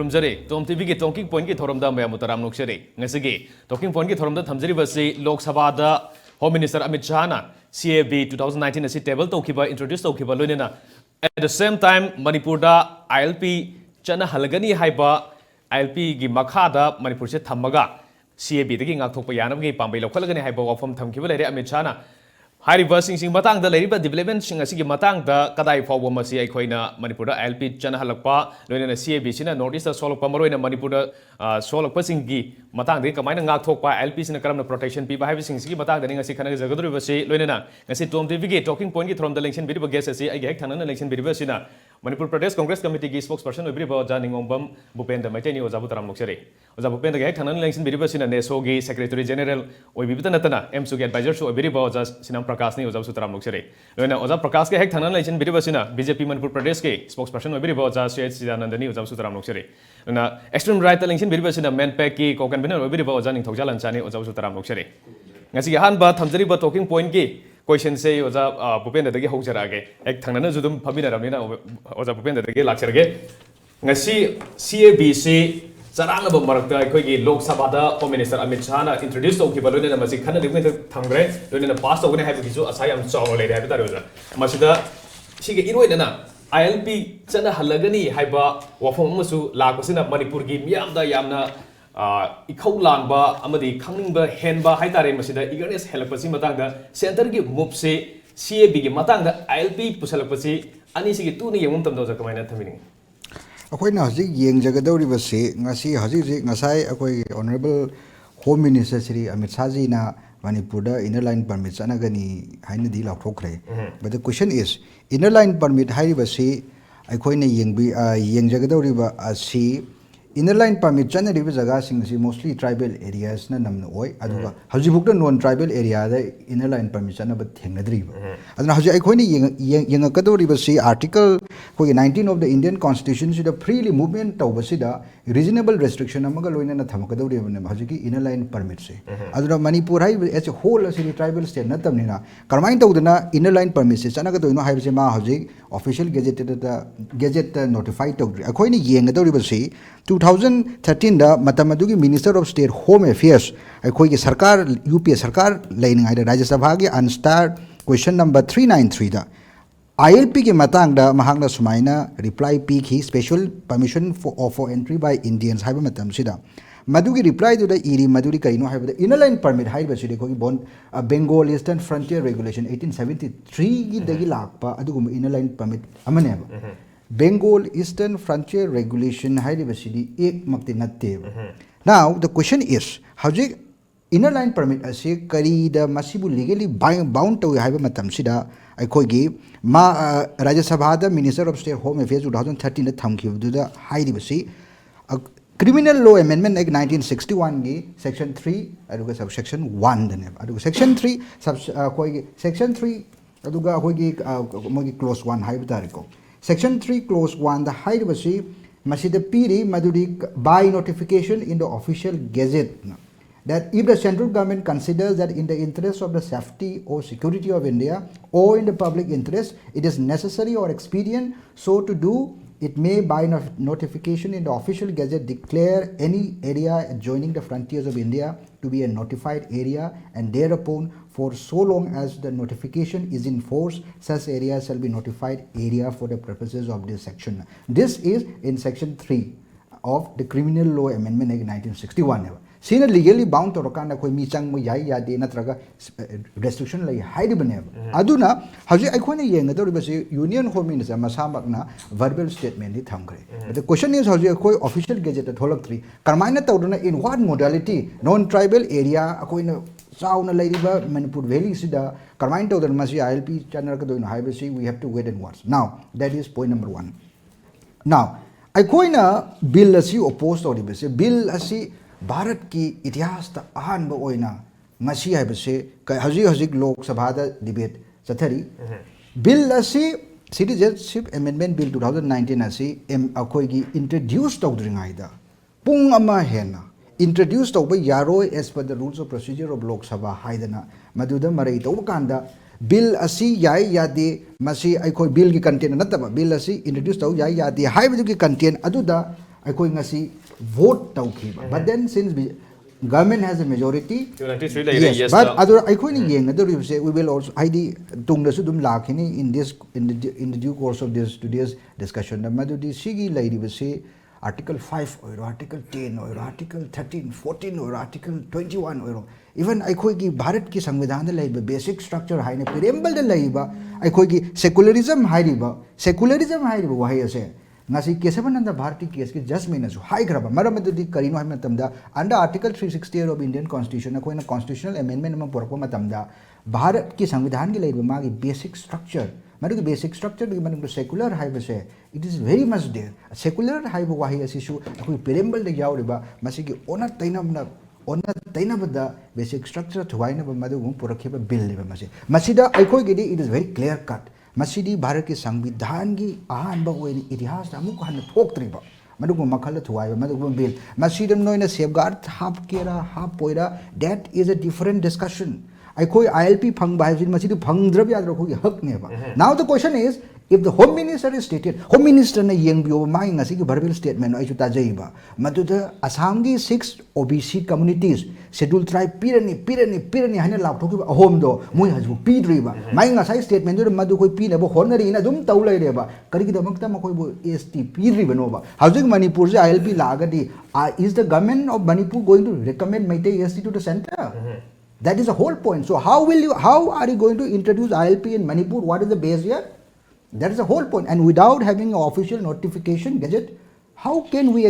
खुरुमजरे TOMTV की talking point की थोरमदा मयाम तराम नोक्सरे ngasiगी talking point की थोरमदा थमजरी बसी लोक सभा दा होम मिनिस्टर अमित शाह ना CAB 2019 asi टेबल तौखिबा इंट्रोड्यूस तौखिबा लोइनेना at the same time Manipur da ILP chana halagani haiba ILP gi makhada Manipur se thamaga CAB dagi ngak thokpa yanam gi pambai lokhalagani haiba wafam thamkiba lere Amit Shah na Hariba sing matang da leriba development sing asigi matang da kadai fawba masi aikoina Manipur da ILP chana halakpa loina CAB sina North East solokpa maroina Manipur da solokpa singi matang de kamaina ngak thokpa ILP sina karamna protection pi ba haiba sing sigi matang da ngasi khana jagaduri basi loina ngasi TOMTV gi talking point gi throm da election biriba guest asi ai hek thanana election biriba sina Manipur Pradesh Congress Committee ki spokesperson biriba ja ningombam Bupenda Maiteni ojabu taram loksere oja Bupenda gi hek thanana election biriba sina neso gi secretary general oibibita natana MSU gi advisor so biriba oja sinam Prakash ni oja sutaram loksere loina oja Prakash ke hek thanana election biriba sina BJP Manipur Pradesh ke spokesperson biriba oja CH Sidanandani oja sutaram loksere loina extreme right election biriba sina Manpack ki co-convener biriba oja ning thokjalan chani oja sutaram loksere ngasi han ba thamjari ba talking point ki question say oja Bupenda dagi hojara ge ek thanana judum phamina ramina oja Bupenda dagi lakserage ngasi CAB se charang ba marakta khoi gi Lok Sabha da Home Minister Amit Shah na introduce to ki balone na masi khana digme thamgre lone na pass to ne haibu gisu asai am chaw le haibu taro ja masida sige iroi na ILP chana halagani haiba wafam masu lakosina Manipur gi miyam da yamna इखौ लांबा अमदि खंगनिंबा हेनबा हाइतारे मसिदा इगरनेस हेलकपसि मतंगदा सेंटर की मूव से CAB की मतंगदा ILP पुसलकपसि अनिसिगी तुनि यमम तमदो जकमाइना थमिनि अखोइना हजि येंजगदौरिबसे ngasi हजि ngasai अखोइ honourable home minister Shri Amit Shah ji ना Manipur da inner line permit chanagani haina di laukthokre but the question is inner line permit hairibase अखोइना येंजगदौरिबा asi inner line permit chanariba jaga sing si mostly tribal areas na namna oi aduga hajibukta non tribal area da inner line permit chanaba thengadriba aduna haji akhoni yengakadoriba si article ko 19 of the Indian Constitution si the freely movement tawbasi da reasonable restriction amaga loina na thamakadoriba ne haji ki inner line permit se aduna Manipur hai as a whole as a tribal state na tamnina karmain tawdana inner line permit se chanaga doino haibse ma haji official gazette notified tawdri akhoni yengadoriba si 2013 da matamadugi Minister of State Home Affairs akhoi ki sarkar UPA sarkar lainingai da Rajya Sabha gi unstarred question number 393 da ILP ki matang da mahangna sumaina reply p ki special permission for entry by Indians haiba matam sida madugi reply to the iri maduri kaino haiba da inner line permit haiba sidi ko bon Bengal Eastern Frontier Regulation 1873 gi dagi lakpa adugum inner line permit amane ba Bengal Eastern Frontier Regulation hairibasidi ek makti natte now the question is howji inner line permit ase kari da masibu legally bound to haiba matam sida akhoi gi ma Rajya Sabha da Minister of State Home Affairs 2013 da thamkhibu da hairibasi Criminal Law Amendment Act 1961 gi section 3 aduga subsection 1 dane aduga section 3 akhoi gi section 3 aduga akhoi gi mogi clause 1 haiba tariko Section 3 Clause 1 the hairibasi masida piri maduri by notification in the official gazette that if the central government considers that in the interest of the safety or security of India or in the public interest it is necessary or expedient so to do it may by notification in the official gazette declare any area adjoining the frontiers of India to be a notified area and thereupon for so long as the notification is in force such areas shall be notified area for the purposes of this section. This is in section 3 of the Criminal Law Amendment Act 1961. Sina legally bound to rokana koi mi chang mo yai ya de natraga restriction lai haidi bane aduna haji akhone yenga to ribase Union Home Minister masamakna verbal statement ni thamgre the question is haji koi official gazette tholak 3 karmaina tawduna in what modality non tribal area akoina sauna lairiba Manipur Valley sida karmain tawduna masi ILP channel ka doino haibasi we have to wait and watch now that is point number 1 now akoina bill asi opposed to ribase bill asi Bharat की इतिहास ता आहान बो ओइना ngasi haibase haji hajik Lok Sabha da debate chathari bill asi citizenship amendment bill 2019 asi akhoi gi introduce tawdringai da pung ama hena introduce tawba yaroi as per the rules of procedure of Lok Sabha haidana maduda marai tawba kanda bill asi yai yade masi akhoi bill gi content nataba bill asi introduce taw yai yade haibu gi content aduda ꯑꯩꯈꯣꯏ ꯉꯁꯤ vote ꯇꯧꯈꯤꯕ but then since government has a majority 293 ꯂꯩꯔꯦ yes yes but ꯑꯗꯨ ꯑꯩꯈꯣꯏꯅ ꯌꯦꯡꯒꯗꯧꯔꯤꯕꯁꯦ we will also ꯍꯥꯏꯗꯤ ꯇꯨꯡꯗꯁꯨ ꯑꯗꯨꯝ ꯂꯥꯛꯈꯤꯅꯤ in the due course of today's discussion ꯃꯗꯨꯗꯤ ꯁꯤꯒꯤ ꯂꯩꯔꯤꯕꯁꯤ article 5 ꯑꯣꯏꯔꯣ article 10 ꯑꯣꯏꯔꯣ article 13 14 ꯑꯣꯏꯔോ article 21 ꯑꯣꯏꯔോ even ꯑꯩꯈꯣꯏꯒꯤ ꯚꯥꯔꯠꯀꯤ ꯁꯪꯕꯤꯙꯥꯟꯗ ꯂꯩꯕ basic structure ꯍꯥꯏꯅ preamble ꯗ ꯂꯩꯕ ꯑꯩꯈꯣꯏꯒꯤ secularism ꯍꯥꯏꯔꯤꯕ ꯋꯥꯍꯩ ꯑꯁꯦ ngasi Kesavananda Bharati case ki judgment asu high graba maram adudi karino hai matamda under article 368 of Indian constitution akoina constitutional amendment ma porakpa matamda Bharat ki संविधान की leiba magi basic structure madu ki basic structure ki manu secular hai base it is very much there secular hai bo wahi asisu akoi preamble de yauriba masi ki ona tainabada basic structure thuaina ba madu porakhiba bill liba masida aikoi gidi it is very clear cut masidi Bharat ki संविधान की ahanba oina itihas amuk han thoktriba madugo makhala thuaiba madugo bill masidam noina safeguard hap kera hap poira that is a different discussion aikoi ILP phangba hai masidi phangdrab yadra khoi hak ne ba now the question is if the home minister is stated home minister na yengbio mai ngasi ki verbal statement ai chu ta jaiba maduda assam gi 6 OBC communities scheduled tribe pirani hana lapthoki ahom do moi haju pidriba mai ngasai statement do madu koi pina bo honari na dum taulai reba kari ki damakta ma koi bo ST pidriba no ba howing Manipur je ILP lagadi is the government of Manipur going to recommend Meitei ST to the center that is the whole point so how are you going to introduce ILP in Manipur what is the base here that is the whole point and without having an official notification gazette how can we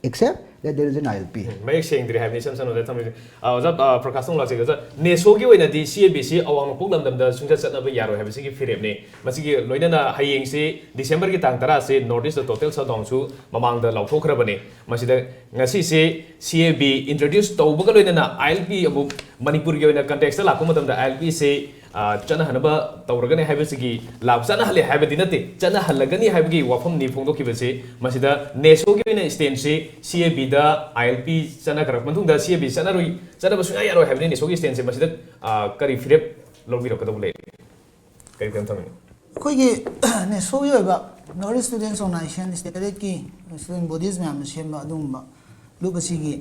accept that there is an ILP mayek sengdri have ni samsan oda thamri ajab prakasung la chega neso gi oina di CABC awang poklam dam da sungja chatna ba yaro have sigi firem ne masigi loina na hayeng se December gi tang tara se notice the total sadong su mamang da lauthokra bane masida ngasi se CAB introduce tawba ga loina na ILP abu Manipur gi oina context la ko matam da ILP se chana hanaba tawragani haibasigi lab chana hale haibadi nate chana halagani haibagi wafam ni phongdo kibase masida neso gi oina stand se CAB da ILP chana karak manthung da CAB chana roi chana ba suya yaro haibani neso gi stand se masida kari firep lobi rokado le kari kam thamni koi gi neso gi ba North Students Organization state ki student bodies me am shemba adumba lubasi gi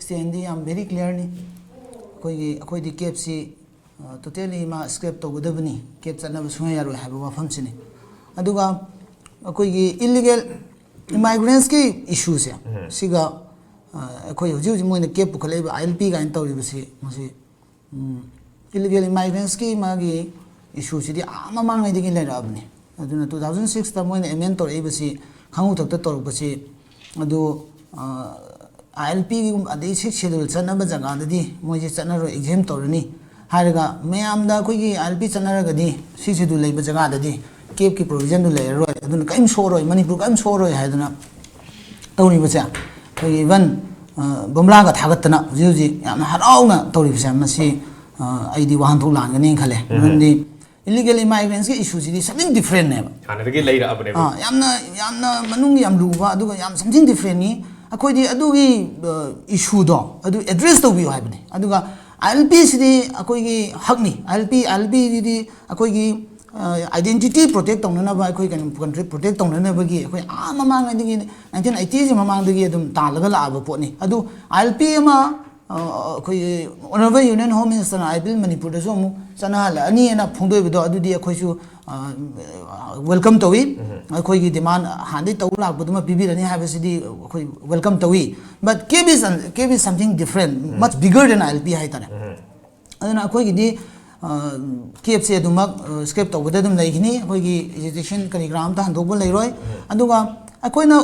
stand di am very clear ni koi di KFC totally ma script to gudabni kep chana suya yaro haiba wafam chini aduga koi gi illegal immigrants ki issues ya siga koi huji moina kep pukhalai ba ILP ga in tawri basi masi illegal immigrants ki magi issues di ama mang ngai digi lera abni aduna 2006 ta moina amend to e basi khangu thak ta tor basi adu ILP gi adai sik schedule chana ba jaga dadi moi je chana ro exam torani हारेगा मैं आमदा कोई की ILP चन्नरा गदी CC दु लेब जगह ददी cap की provision दु ले रोय अदुन काइम सोरोय मणिपुर काइम सोरोय हायदना तौरी बचा कोई इवन बमला का थागतना जी याम हराउना तौरी बचा मसी आईडी वाहन थो लांगने खले नंदी illegal immigrants की इशू जी something different ने हाने दगी लेरा अपने यामना मनुंग याम लुबा अदुगा याम something different ni अखोय दी अदुगी इशू दो अदु एड्रेस तो भी हायबने अदुगा ILP सिदी अकोई की हक नहीं ILP दी अकोई की identity protect तौना ना बा अकोई country protect तौना ना बगी अकोई आम मांग दगी 1980 से मांग दगी अदुम तालगा लाब पोनी अदु ILP मा अकोई honorable union home minister ILP Manipur दसो मु चना हला अनि एना फुंदोय बदो अदु दी अकोई सु welcome तवी अकोई की demand हांदे तौ लाग बदुमा पिबिरनी हाबसिदी अकोई welcome Tawi but KB is something different much bigger than ILP hai tane aduna अकोई की दी KF से दुमक script तौ बददम लेखिनी अकोई की education कार्यक्रम ता हंदोबल लेरोय अदुगा अकोई ना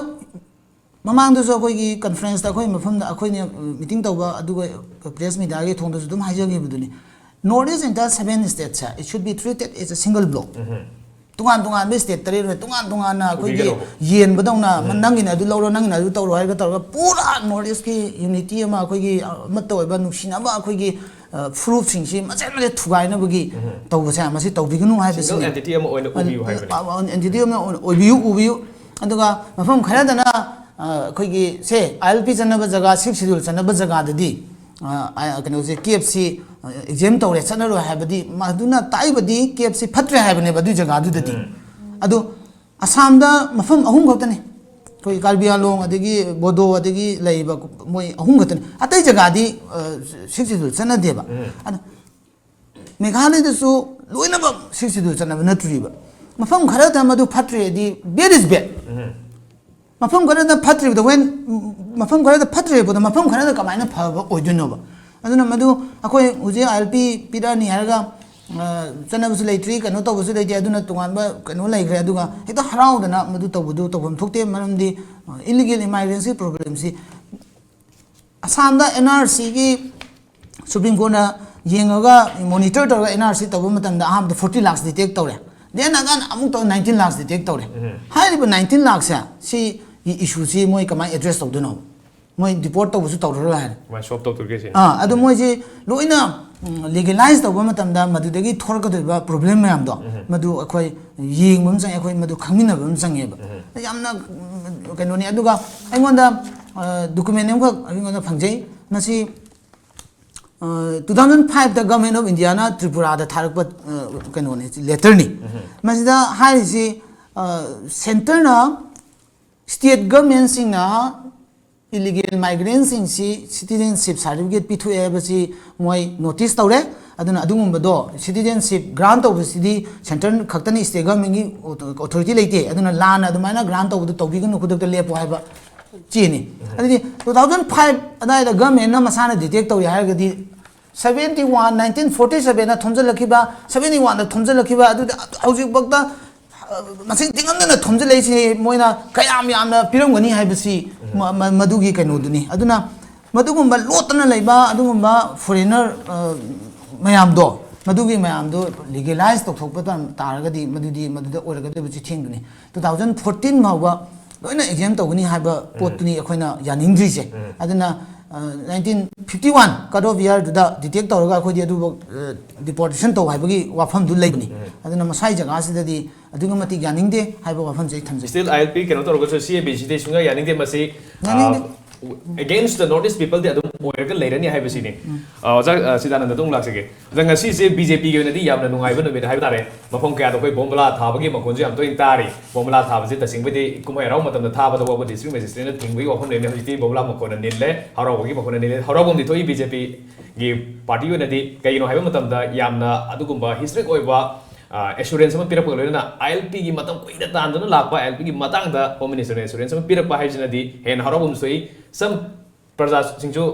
ममांग दसो अकोई की conference ता अकोई मफम दा अकोई ने meeting तौबा अदुगा press media गे थोंदो दुम हाइजगे बदुनी Northeast entire 7 states it should be treated as a single block tungan be state tare tungan na koi gi yen badong na manang ina du loro nang ina du tawro hai ga tawra pura Northeast ki unity ma koi gi mat toy ba nuksina ba koi gi fruit sing si ma chen ma thugai na bagi taw ba sa ma si taw bi gnu hai be single entity ma oina ubiu hai ba entity ma ubiu aduga mafam khara dana koi gi se ILP chana ba jaga 6 schedule chana ba jaga dadi kano se KFC exam tawre chana ro habadi maduna taibadi KFC phatre habane badu jaga du dadi adu Assam da mafam ahum gotane कोई कार्बी आंगलोंग अदगी बोडो अदगी लेबा मोय अहुम खतन अतै जगादी 62 चना देबा मेघालय दसु लोइना बा 62 चना नत्रीबा मफम खरा ता मदु फत्रे दी बेड इज बेड मफम खरा दा फत्रे द वेन मफम खरा दा फत्रे बो मफम खरा दा कमाइना फबा ओइदुनोबा अदुना मदु अखोय उजे आईएलपी पिरानी हारगा चनबसु लेट्री कनो तबसु लेते अदुना तुंगानबा कनो लेग्रे अदुगा हेता हराउदना मदु तबुदु तबम थोक्ते मरमदी इलीगल इमाइग्रेंसी प्रॉब्लम सी असम दा एनआरसी की सुप्रीम कोर्ट ना येंगगा मॉनिटर तौर एनआरसी तब मतम दा आम 40 लाख डिटेक्ट तौरे देन अगन अमुक तो 19 लाख डिटेक्ट तौरे हाइरिबो 19 लाख सी इशू सी मोय कमाय एड्रेस तौदनो मोय डिपोर्ट तौबसु तौररो हाय मा शॉप तौरगे सी अदु मोय जी लोइना लीगलाइज तब मतम दा मदुदगी थोरकदबा प्रॉब्लम मयाम दो मदु अखोय येंगबम संग अखोय मदु खंगमिनबम संगेबा यामना कनोनी अदुगा अइगोंदा डॉक्यूमेंट एमखा अइगोंदा फंगजै नसी 2005 दा गवर्नमेंट ऑफ इंडिया ना त्रिपुरा दा थारक कनोनी लेटर नि मसिदा हारिसी सेंटर ना स्टेट गवर्नमेंट सिंग ना illegal migrants in citizenship certificate pithu ebasi moi notice tawre aduna adungum do citizenship grant of city center khaktani state government gi authority leite aduna lan adumana grant of tobi gu khuduk le po haiba chini adini 2005 adai da government na masana detect tawi ha gadi 71 1947 na thomjal lakhiba 71 na thomjal lakhiba adu hojik bakta masing tingamna thomjal leisi moina kayam yamna piramgani haibasi मधुगी कनोदुनी अदुना मधुगुंबा लोतना लेबा अदुगुंबा foreigner मयाम दो मधुगी मयाम दो legalise तौथोकपा तारगदी मधुदी Madhuda ओरगदबची थिंगदुनी 2014 मावबा लोइना exam तौगनी हाबा पोतुनी अखोइना यानिंग्द्रिसे अदुना 1951 कट ऑफ ईयर दुदा डिटेक्ट तौरगा अखोइदी अदुबो डिपोर्टेशन तौ हाइबगी वाफम दु लेबनी अदुना मसाई जगह सिददी अदुगा मति यानिंगदे हाइबो वाफम जै थमजे स्टिल आईएलपी कनो तौरगसु CAB सिदे सुंगा यानिंगदे मसी against the notice people the adum oirga leirani haibasini ja sidananda dung laksege janga si se BJP ge nadi yamna nungai ba numit haiba tare mafong kya do koi bombla thabagi makhonje am toin tari bombla thabase tasingbe kumai rau matam da thaba da wa district magistrate thingwi wafon le hiti bombla makhona nille harawagi makhona nille harawom di thoi BJP ge party yo nadi kai no haiba matam da yamna adugumba historic oiba assurance sama pirak paglo na ILP gi matam koida tandana lakpa ILP gi matang da home minister assurance sama pirak pa haijina di hen harabum soi sam praja singchu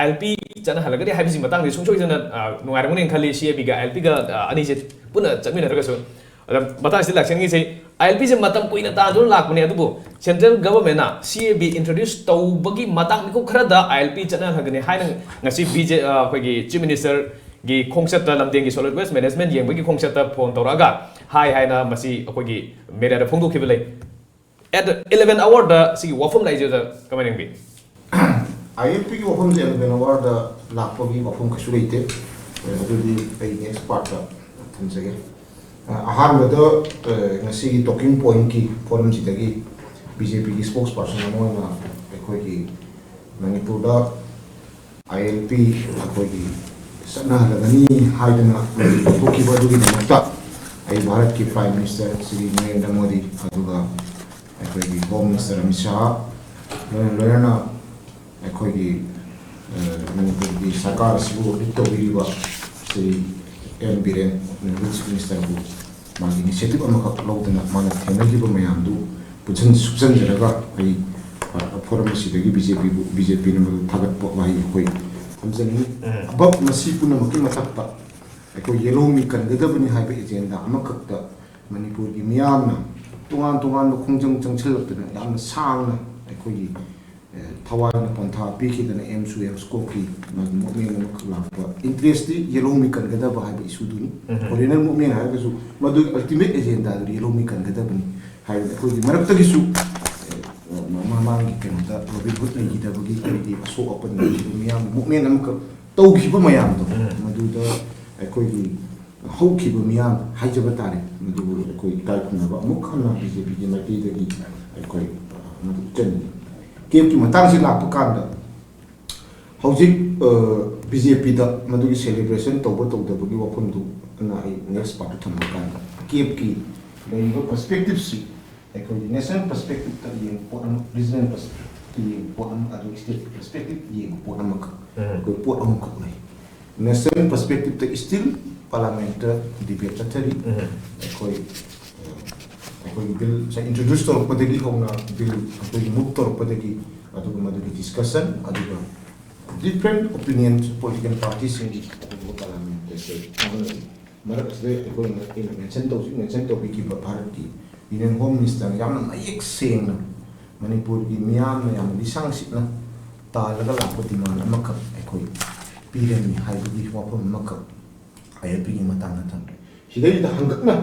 ILP chana halagadi haibisi matang di sungcho jana nuarmun khali CAB ga ILP ga ani je puna chamina raga so mata sil election gi sei ILP je matam koina tandana lakpani adubu central government na CAB introduce tawbagi matang ko khara da ILP chana halagani haina ngasi BJ khoi chief minister gi concept ta lamdeng gi solid waste management yeng gi concept ta phone toraga hai hai na masi akoi gi media da phongdu khibelai at 11 hour da si wafum lai je da kamaning bi ILP gi wafum je 11 hour da lakpo gi wafum khasu leite adu di ai next part da thamsege ahar da ngasi gi talking point ki forum si da gi BJP gi spokesperson mo na akoi gi Manipur da ILP akoi gi sana lagani haidana toki badugi namata ai bharat ki prime minister Shri Narendra Modi aduga akoi gi home minister Amit Shah loyana akoi gi manipur gi sarkar sibu bitto biriba Shri M Biren rich minister bu magi initiative amaka lawdana mana thenagi bu mayam du pujan subsan jaraga ai forum sidagi BJP na thagat po vai koi hamzani abab masi puna maki matakta eko yellow mi kan gadabani haiba agenda amakakta manipur gi miyamna tungan no khongjang changchilaptana yamna sangna eko gi thawai na pantha piki dana emsu em skoki na mukmen na makla interest di yellow mi kan gadaba haiba isu duni foreigner mukmen haiba su madu ultimate agenda di yellow mi kan gadabani haiba eko gi marakta gi su mamang gi kan da robin hood na gida bagi di so open gi miyam mukmen amka tawgiba mayam do madu da eko gi hawkiba miyam haijaba tare madu eko kai kuna ba mukhana BJP gi mati da gi eko madu chen KAB ki matang si lakpa kanda hojik BJP da madu gi celebration tawba bagi wafum du na ai next part tham kanda KAB ki perspective si ꯑꯩꯈꯣꯏꯒꯤ national ꯄꯔꯁꯄꯦꯛꯇꯤꯞꯇ ꯌꯦꯡꯕ ꯄꯣꯠ ꯑꯃ regional ꯄꯔꯁꯄꯦꯛꯇꯤꯞꯇ ꯌꯦꯡꯕ ꯄꯣꯠ ꯑꯃ ꯑꯗꯨꯒ state perspective ꯌꯦꯡꯕ ꯄꯣꯠ ꯑꯃꯈꯛ ꯑꯩꯈꯣꯏ ꯄꯣꯠ ꯑꯍꯨꯝꯈꯛ ꯂꯩ ꯅꯦꯁꯅꯦꯜ ꯄꯔꯁꯄꯦꯛꯇꯤꯞꯇ ꯁ꯭ꯇꯤꯜ ꯄꯥꯔꯂꯥꯃꯦꯟꯇ ꯗꯤꯕꯦꯠ ꯆꯠꯊꯔꯤ ꯑꯩꯈꯣꯏꯒꯤ ꯕꯤꯜ ꯏꯟꯇ꯭ꯔꯣꯗ꯭ꯌꯨꯁ ꯇꯧꯔꯛꯄꯗꯒꯤ ꯍꯧꯅ ꯕꯤꯜ ꯑꯩꯈꯣꯏꯒꯤ ꯃꯨꯚ ꯇꯧꯔꯛꯄꯗꯒꯤ ꯑꯗꯨꯒ ꯃꯗꯨꯒꯤ ꯗꯤꯁꯀꯁꯟ ꯑꯗꯨꯒ ꯗꯤꯐ꯭ꯔꯦꯟ ꯑꯣꯄꯤꯅꯤꯌꯟ ꯄꯣꯂꯤꯇꯤꯀꯦꯜ ꯄꯥꯔꯇꯤꯁꯤꯡꯒꯤ ꯑꯗꯨꯒꯨꯝꯕ ꯄꯥꯔꯂꯥꯃꯦꯟꯇ ꯉꯥꯡꯅꯔꯤ ꯃꯔꯛ ꯑꯁꯤꯗ ꯑꯩꯈꯣꯏꯅ ꯑꯩꯅ ꯃꯦꯟꯁꯟ ꯇꯧꯕꯤꯈꯤꯕ ꯚꯥꯔꯠꯀꯤ ꯌꯨꯅꯤꯌꯟ ꯍꯣꯝ ꯃꯤꯅꯤꯁꯇꯔꯅ ꯌꯥꯝꯅ ꯃꯌꯦꯛ ꯁꯦꯡꯅ ꯃꯅꯤꯄꯨꯔꯒꯤ ꯃꯤꯌꯥꯝꯅ ꯌꯥꯝꯅ ꯂꯤꯁꯥꯡ ꯁꯤꯠꯅ ꯇꯥꯜꯂꯒ ꯂꯥꯛꯄ ꯗꯤꯃꯥꯟ ꯑꯃꯈꯛ ꯑꯩꯈꯣꯏ ꯄꯤꯔꯅꯤ ꯍꯥꯏꯕꯒꯤ ꯋꯥꯐꯝ ꯑꯃꯈꯛ ILPꯒꯤ ꯃꯇꯥꯡꯗ ꯊꯝꯃꯤ ꯁꯤꯗꯩꯗ ꯍꯪꯒꯠꯅ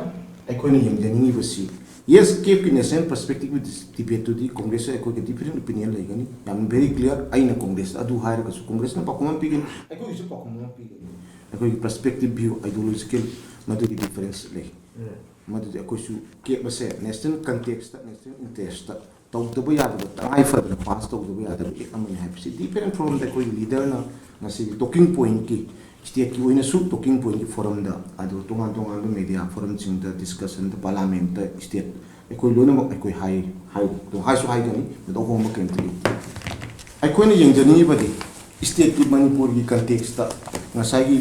ꯑꯩꯈꯣꯏꯅ ꯌꯦꯡꯖꯅꯤꯡꯉꯤꯕꯁꯤ ꯌꯦꯁ ꯀꯦꯞꯀꯤ ꯅꯦꯁꯅꯦꯜ ꯄꯔꯁꯄꯦꯛꯇꯤꯞꯀꯤ ꯗꯤꯕꯦꯠꯇꯨꯗꯤ ꯀꯣꯡꯒ꯭ꯔꯦꯁꯁꯦ ꯑꯩꯈꯣꯏꯒꯤ ꯗꯤꯐꯔꯦꯟ ꯑꯣꯄꯤꯅꯤꯌꯟ ꯂꯩꯒꯅꯤ ꯌꯥꯝꯅ ꯚꯦꯔꯤ ꯀ꯭ꯂꯤꯌꯥꯔ ꯑꯩꯅ ꯀꯣꯡꯒ꯭ꯔꯦꯁꯇ ꯑꯗꯨ ꯍꯥꯏꯔꯒꯁꯨ ꯀꯣꯡꯒ꯭ꯔꯦꯁꯅ ꯄꯥꯎꯈꯨꯝ ꯑꯃ ꯄꯤꯒꯅꯤ ꯑꯩꯈꯣꯏꯒꯤꯁꯨ ꯄꯥꯎꯈꯨꯝ ꯑꯃ ꯄꯤꯒꯅꯤ ꯑꯩꯈꯣꯏꯒꯤ ꯄꯔꯁꯄꯦꯛꯇꯤꯞ ꯚ꯭ꯌꯨ ꯑꯥꯏꯗꯤꯌꯣꯂꯣꯖꯤꯀꯦꯜ ꯃꯗꯨꯒꯤ ꯗꯤꯐꯔꯦꯟꯁ ꯂꯩ ꯃꯗꯨꯗꯤ ꯑꯩꯈꯣꯏꯁꯨ ꯀꯦꯞ ꯑꯁꯦ ꯅꯦꯁꯅꯦꯜ ꯀꯟꯇꯦꯛꯁꯇ ꯅꯦꯁꯅꯦल ꯏꯟꯇꯔꯦꯁꯇ ꯇꯧꯗꯕ ꯌꯥꯗꯕ ꯇꯉꯥꯏ ꯐꯗꯅ ꯄꯥꯁ ꯇꯧꯗꯕ ꯌꯥꯗꯕ ꯑꯦꯛ ꯑꯃꯅꯤ ꯍꯥꯏꯕꯁꯤ ꯗꯤꯐꯔꯦꯟ ꯐꯣꯔꯝꯗ ꯑꯩꯈꯣꯏꯒꯤ ꯂꯤꯗꯔꯅ ꯉꯁꯤꯒꯤ ꯇꯣꯀꯤꯡ ꯄꯣꯏꯟꯠꯀꯤ ꯁ꯭ꯇꯦꯠꯀꯤ ꯑꯣꯏꯅꯁꯨ ꯇꯣꯀꯤꯡ ꯄꯣꯏꯟꯠꯀꯤ ꯐꯣꯔꯝꯗ ꯑꯗꯨꯒ ꯇꯣꯉꯥꯟ ꯇꯣꯉꯥꯟꯕ ꯃꯦꯗꯤꯌꯥ ꯐꯣꯔꯝꯁꯤꯡꯗ ꯗꯤꯁꯀꯁꯟꯗ ꯄꯥꯔꯂꯥꯃꯦꯟꯇ ꯁ꯭ꯇꯦꯠ ꯑꯩꯈꯣꯏ ꯂꯣꯏꯅꯃꯛ ꯑꯩꯈꯣꯏ ꯍꯥꯏꯁꯨ ꯍꯥꯏꯒꯅꯤ ꯃꯗꯨ ꯑꯍꯣꯡꯕ ꯀꯔꯤꯝꯇ ꯂꯩꯇꯦ ꯑꯩꯈꯣꯏꯅ ꯌꯦꯡꯖꯅꯤꯡꯉꯤꯕꯗꯤ ꯁ꯭ꯇꯦꯠꯀꯤ ꯃꯅꯤꯄꯨꯔꯒꯤ ꯀꯟꯇꯦꯛꯁꯇ ꯉꯁꯥꯏꯒꯤ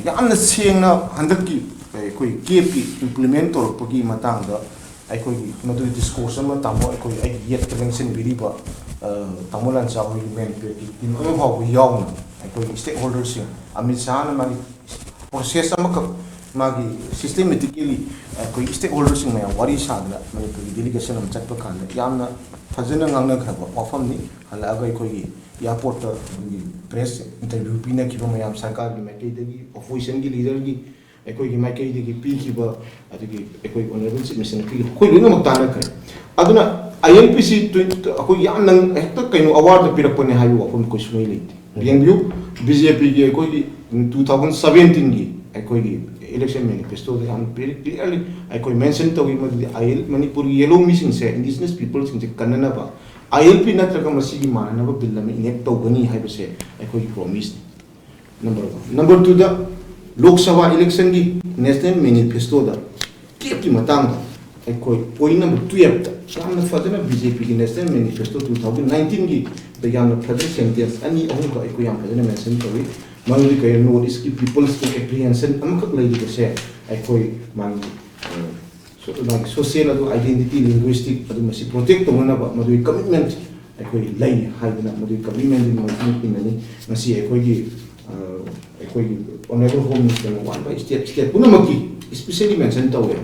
ꯌꯥꯝꯅ ꯁꯦꯡꯅ ꯍꯟꯗꯛꯀꯤ ꯑꯩꯈꯣꯏ ꯀꯦꯞꯀꯤ ꯏꯝꯄ꯭ꯂꯤꯃꯦꯟ ꯇꯧꯔꯛꯄꯒꯤ ꯃꯇꯥꯡꯗ ꯑꯩꯈꯣꯏꯒꯤ ꯃꯗꯨꯒꯤ ꯗꯤꯁꯀꯣꯔꯁ ꯑꯃ ꯇꯥꯃꯣ ꯑꯩꯈꯣꯏ ꯑꯩꯒꯤ ꯌꯦꯠꯇ ꯂꯦꯡꯁꯤꯟꯕꯤꯔꯤꯕ ꯇꯥꯃꯣ ꯂꯥꯟꯆꯥ ꯍꯣꯏꯒꯤ ꯃꯦꯟꯄꯦꯛꯀꯤ ꯇꯤꯝ ꯑꯃ ꯐꯥꯎꯕ ꯌꯥꯎꯅ ꯑꯩꯈꯣꯏꯒꯤ ꯁ꯭ꯇꯦꯛ ꯍꯣꯜꯗꯔꯁꯤꯡ ꯑꯃꯤꯠ ꯁꯥꯍꯅ ꯃꯥꯒꯤ ꯄ꯭ꯔꯣꯁꯦꯁ ꯑꯃꯈꯛ ꯃꯥꯒꯤ ꯁꯤꯁꯇꯦꯃꯦꯇꯤꯀꯦꯂꯤ ꯑꯩꯈꯣꯏ ꯁ꯭ꯇꯦꯛ ꯍꯣꯜꯗꯔꯁꯤꯡ ꯃꯌꯥꯝ ꯋꯥꯔꯤ ꯁꯥꯗꯅ ꯃꯅꯤꯄꯨꯔꯒꯤ ꯗꯦꯂꯤꯒꯦꯁꯟ ꯑꯃ ꯆꯠꯄ ꯀꯥꯟꯗ ꯌꯥꯝꯅ ꯐꯖꯅ ꯉꯥꯡꯅꯈ꯭ꯔꯕ ꯋꯥꯐꯝꯅꯤ ꯍꯜꯂꯛꯑꯒ ꯑꯩꯈꯣꯏꯒꯤ ꯏꯌꯥꯔꯄꯣꯔꯠꯇ ꯑꯩꯈꯣꯏꯒꯤ ꯄ꯭ꯔꯦꯁ ꯏꯟꯇꯔꯚ꯭ꯌꯨ ꯄꯤꯅꯈꯤꯕ ꯃꯌꯥꯝ ꯁꯔꯀꯥꯔꯒꯤ ꯃꯥꯏꯀꯩꯗꯒꯤ ꯑꯣꯄꯣꯖꯤꯁꯟꯒꯤ ꯂꯤꯗꯔꯒꯤ ꯑꯩꯈꯣꯏꯒꯤ ꯃꯥꯏꯀꯩꯗꯒꯤ ꯄꯤꯈꯤꯕ ꯑꯗꯒꯤ ꯑꯩꯈꯣꯏ ꯑꯣꯅꯔꯦꯕꯜ ꯆꯤꯐ ꯃꯤꯅꯤꯁꯇꯔꯅ ꯄꯤꯈꯤꯕ ꯑꯩꯈꯣꯏ ꯂꯣꯏꯅꯃꯛ ꯇꯥꯟꯅꯈ꯭ꯔꯦ ꯑꯗꯨꯅ ILPꯁꯤ ꯑꯩꯈꯣꯏ ꯌꯥꯝꯅ ꯍꯦꯛꯇ ꯀꯩꯅꯣ ꯑꯋꯥꯔꯗ ꯄꯤꯔꯛꯄꯅꯦ ꯍꯥꯏꯕ ꯋꯥꯐꯝ ꯑꯩꯈꯣꯏ ꯁꯨꯡꯂꯩ ꯂꯩꯇꯦ ꯌꯦꯡꯕꯤꯌꯨ BJPꯒꯤ ꯑꯩꯈꯣꯏꯒꯤ 2017ꯒꯤ ꯑꯩꯈꯣꯏꯒꯤ ꯏꯂꯦꯛꯁꯟ ꯃꯦꯅꯤꯐꯦꯁꯇꯣꯗ ꯌꯥꯝ ꯚꯦꯔꯤ ꯀ꯭ꯂꯤꯌꯔꯂꯤ ꯑꯩꯈꯣꯏ ꯃꯦꯟꯁꯟ ꯇꯧꯏ ꯃꯗꯨꯗꯤ ꯃꯅꯤꯄꯨꯔꯒꯤ ꯌꯦꯂꯣ ꯃꯤꯁꯤꯡꯁꯦ ꯏꯟꯗꯤꯖꯤꯅꯁ ꯄꯤꯄꯜꯁꯤꯡꯁꯦ ꯀꯟꯅꯅꯕ ILP ꯅꯠꯇ꯭ꯔꯒ ꯃꯁꯤꯒꯤ ꯃꯥꯟꯅꯅꯕ ꯕꯤꯜ ꯑꯃ ꯏꯅꯦꯛ ꯇꯧꯒꯅꯤ ꯍꯥꯏꯕꯁꯦ ꯑꯩꯈꯣꯏꯒꯤ ꯄ꯭ꯔꯣꯃꯤꯁꯅꯤ number 1 number 2ꯗ Lok Sabha ꯏꯂꯦꯛꯁꯟꯒꯤ national ꯃꯦꯅꯤꯐꯦꯁꯇꯣꯗ ꯀꯦꯞꯀꯤ ꯃꯇꯥꯡꯗ ꯑꯩꯈꯣꯏ ꯄꯣꯏꯟꯠ ꯅꯝꯕꯔ 12ꯇ ꯌꯥꯝꯅ ꯐꯖꯅ BJPꯒꯤ ꯅꯦꯁꯅꯦल ꯃꯦꯅꯤꯐꯦꯁꯇꯣ 2019ꯒꯤ ꯗ ꯌꯥꯝꯅ ꯐꯖꯅ ꯁꯦꯟꯇꯦꯟꯁ ꯑꯅꯤ ꯑꯍꯨꯝꯒ ꯑꯩꯈꯣꯏ ꯌꯥꯝ ꯐꯖꯅ ꯃꯦꯟꯁꯟ ꯇꯧꯏ ꯃꯗꯨꯗꯤ ꯀꯩ ꯅꯣꯔꯠ ꯏꯁꯀꯤ ꯄꯤꯄꯜꯁꯀꯤ ꯑꯦꯄ꯭ꯔꯤꯍꯦꯟꯁꯟ ꯑꯃꯈꯛ ꯂꯩꯔꯤꯕꯁꯦ ꯑꯩꯈꯣꯏ ꯃꯥꯒꯤ ꯁꯣꯁꯤꯌꯦꯜ ꯑꯗꯨ ꯑꯥꯏꯗꯦꯟꯇꯤꯇꯤ ꯂꯤꯡꯒ꯭ꯋꯤꯁꯇꯤꯛ ꯑꯗꯨ ꯃꯁꯤ ꯄ꯭ꯔꯣꯇꯦꯛ ꯇꯧꯅꯅꯕ ꯃꯗꯨꯒꯤ ꯀꯃꯤꯠꯃꯦꯟꯠ ꯑꯩꯈꯣꯏ ꯂꯩ ꯍꯥꯏꯗꯅ ꯃꯗꯨꯒꯤ ꯀꯃꯤꯠꯃꯦꯟꯠꯒꯤ ꯃꯇꯨꯡ ꯏꯟꯅꯅꯤ ꯉꯁꯤ ꯑꯩꯈꯣꯏꯒꯤ ꯑꯣꯅꯔꯦꯕꯜ ꯍꯣꯝ ꯃꯤꯅꯤꯁꯇꯔꯅ ꯋꯥꯟꯕ ꯁ꯭ꯇꯦꯠ ꯄꯨꯝꯅꯃꯛꯀꯤ ꯁ꯭ꯄꯦꯁꯤꯌꯦꯜꯂꯤ ꯃꯦꯟꯁꯟ ꯇꯧꯋꯦ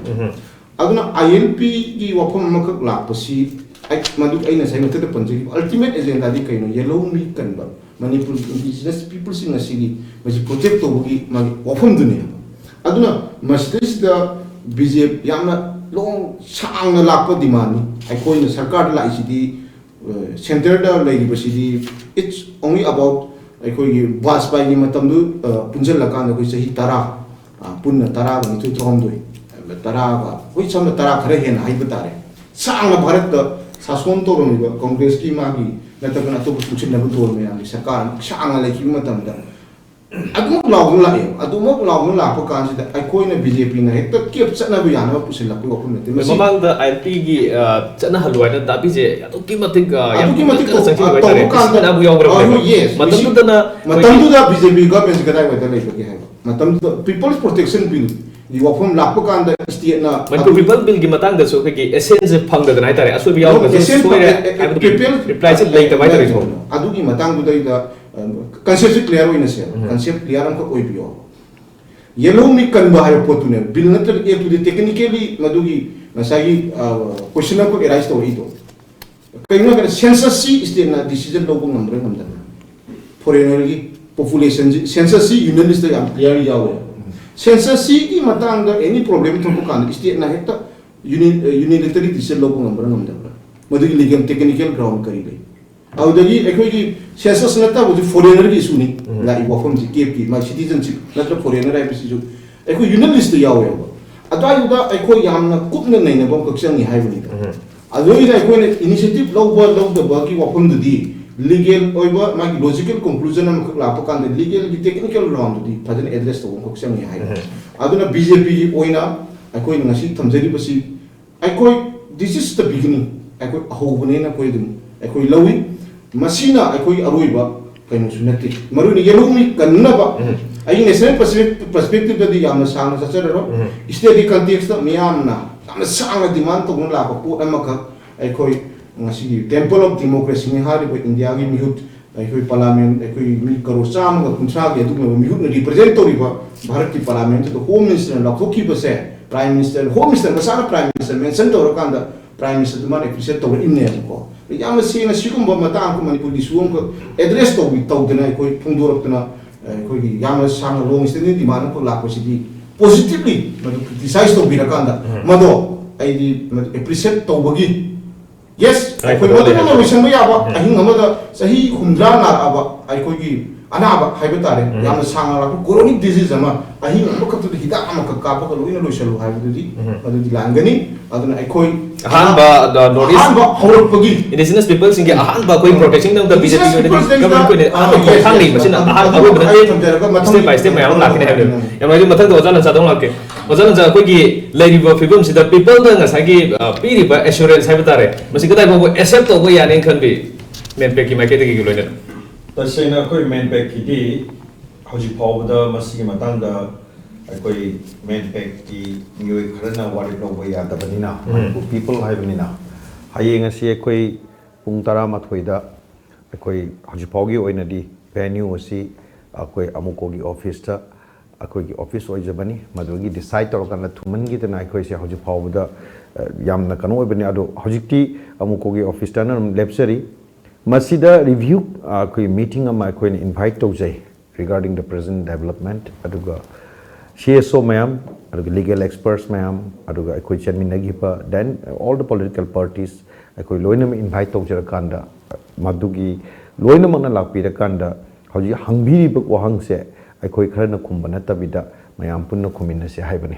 ꯑꯗꯨꯅ ILPꯒꯤ ꯋꯥꯐꯝ ꯑꯃꯈꯛ ꯂꯥꯛꯄꯁꯤ मधु अꯩꯅ ꯉꯁꯥꯏ ꯃꯊꯛꯇ ꯄꯟꯖꯈꯤꯕ ꯑꯜꯇꯤꯃꯦꯠ ꯑꯦꯖꯦꯟꯗꯥꯗꯤ ꯀꯩꯅꯣ ꯌꯦꯜꯂꯣ ꯃꯤ ꯀꯟꯕ ꯃꯅꯤꯄꯨꯔꯒꯤ ꯏꯟꯗꯤꯖꯤꯅꯁ ꯄꯤꯄꯜꯁꯤꯡ ꯑꯁꯤꯒꯤ ꯃꯁꯤ ꯄ꯭ꯔꯣꯇꯦꯛ ꯇꯧꯕꯒꯤ ꯃꯥꯒꯤ ꯋꯥꯐꯝꯗꯨꯅꯤ ꯑꯗꯨꯅ ꯃꯁꯤꯗꯩꯁꯤꯗ BJP ꯌꯥꯝꯅ ꯂꯣꯡ ꯁꯥꯡꯅ ꯂꯥꯛꯄ ꯗꯤꯃꯥꯟꯅꯤ ꯑꯩꯈꯣꯏꯅ ꯁꯔꯀꯥꯔꯗ ꯂꯥꯛꯏꯁꯤꯗꯤ ꯁꯦꯟꯇꯔꯗ ꯂꯩꯔꯤꯕꯁꯤꯗꯤ ꯏꯠꯁ ꯑꯣꯟꯂꯤ ꯑꯕꯥꯎꯠ ꯑꯩꯈꯣꯏꯒꯤ ꯕꯥꯖꯄꯥꯏꯒꯤ ꯃꯇꯝꯗꯨ ꯄꯨꯟꯁꯤꯜꯂꯀꯥꯟꯗ ꯑꯩꯈꯣꯏ ꯆꯍꯤ 10 ꯄꯨꯟꯅ 10 10ꯒ ꯍꯣꯏ ꯁꯝꯅ 10 खरा हेन हाइब तारे सांग भारत शासन तौरमीब कांग्रेस की मागी नतकन अतोप पुछिनब तौर में सरकार सांग लेखि मतमदा अदुमक लाउन लाए अदुमक लाउन लाप कांसिदा अखोइना बीजेपी ना हेक्ट केप चनब यानब पुसिलप वखम नते ममांग द ILP गी चना हलवाइना दाबीजे अदुकी मतिक अदुकी मतिक संचि वैतारे इसमें अब यौग्र मतमदुदा बीजेपी गवर्नमेंट गदाय वैता लेबगे है मतमदुदा पीपल्स प्रोटेक्शन बिल वफम लाप कांद स्टेट ना मनपुर पीपल बिल की मतंग दसो के एसेंस फंगदन हाइतारे असुब यावग रिप्लाई से लेता वैतारे थो अदुगी मतंग दुदा concept clear होइना से concept clear हम को कोई भी हो येलो मी कन्बा है पोतुने बिल नतर ए टू टेक्निकली मदुगी नसागी क्वेश्चन को एराइज तो इतो कइनो के सेंसस सी स्टेट ना डिसीजन लोगो नंबर नंदा फॉरेनर की पॉपुलेशन सेंसस सी यूनियन लिस्ट या क्लियर यावे सेंसस सी की मतंग एनी प्रॉब्लम तो को कान स्टेट ना हेक्टा यूनिलैटरली डिसीजन लोगो नंबर नंदा मदुगी लीगल टेक्निकल ग्राउंड करी ले आउदगी एकोगी सेंसस नता वो फॉरेनर की इशू नी लाई वफम जी केप की माय सिटीजनशिप नत्र फॉरेनर आई बिसु एको यूनियन लिस्ट यावे अदायुदा एको यामना कुपन नैना बम कक्षंगी हाइबनी अदोइदा एको ने इनिशिएटिव लौदबा की वफम दुदी लीगल ओइबा मागी लॉजिकल कंक्लूजन हम लाप कांदे लीगल की टेक्निकल ग्राउंड दुदी फजन एड्रेस तो कक्षंगी हाइ अदुना बीजेपी की ओइना एको नसी थमजरी बसी एको this is the beginning. Ako ahobune na ko idum. Ako ilawi masina ako aruiba kaino sunati. Maruni yelumi kanaba. Ay national perspective da di yamna sang sa chero. Steady context da miyamna. Yamna sang demand to gunla ko pu amaka ako ngasi temple of democracy ni hari ko India gi mihut ako parliament ako mi karo sam ga kunsa ge tu mihut na representative ba Bharat ki parliament to home minister na ko ki base prime minister home minister masana prime minister mention to kanda prime minister man appreciate to in ne ko yamna sina sigum ba mata ko Manipur di suom ko address to with to dena ko pungdorok na ko gi yamna sang long stand di man ko la ko si positively madu criticize to birakanda mado ai di appreciate to bagi yes ko madu no mission ya ba ahin amada sahi humdra na aba ai ko gi anaba haibetare yamna sang la ko chronic disease ama ahin ko to hida ama ka ka ko loina lo shalu haibu di madu di langani aduna ai ko ahanba the notice ahanba horok pagi indigenous people singe ahanba koi protecting them the BJP government ko ne ahanba khang ni machine ahanba ro bana step by step mayam lakine have yamna ju mathak do jana sa dong lakke ojana ja koi gi leriba film sida people da ngasai gi piri ba assurance haibetare masi kadai bo accept to bo yanen khan bi men pe ki ma ke de gi loina tasena koi men pe ki di hoji pawda masi ma tang da koi men pe ki nyoi kharana wari no bo ya da banina people hai banina hayeng asi koi pung tara ma thoida koi hoji pawgi oina di venue asi koi amuko gi office ta koi gi office oi jabani madogi decide tor kana thuman gi tana koi se hoji pawda yamna kanu oi bani ado hojikti amuko gi office ta na lepsari masida review koi meeting ama koi invite to jai regarding the present development aduga CSO mayam aduga legal experts mayam aduga koi chairman nagipa then all the political parties koi loinam invite to jara kanda madugi loinam na lakpira kanda hoji hangbiri bak wahang se koi kharana khumbana tabida mayam punna khumina se haibane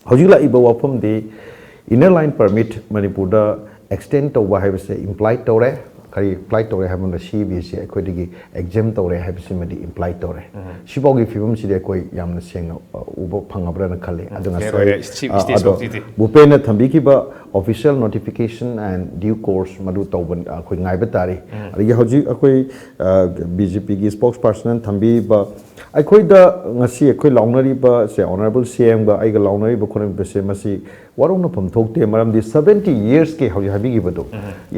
hoji la iba wafam de inner line permit Manipur da extend to wa haibase implied tore kari apply tore habon da CBC koi digi exam tore habase madi imply tore sibogi fibum side koi yamna senga ubo phangabra na khale aduna so bupena thambi ki ba official notification and due course madu tawban koi ngai batari ari hoji koi BJP gi spokesperson thambi ba koi da ngasi koi launari ba se honorable CM ba ai ga launari ba khone ba se masi warong na pham thokte maram di 70 years ke hoji habi gi bado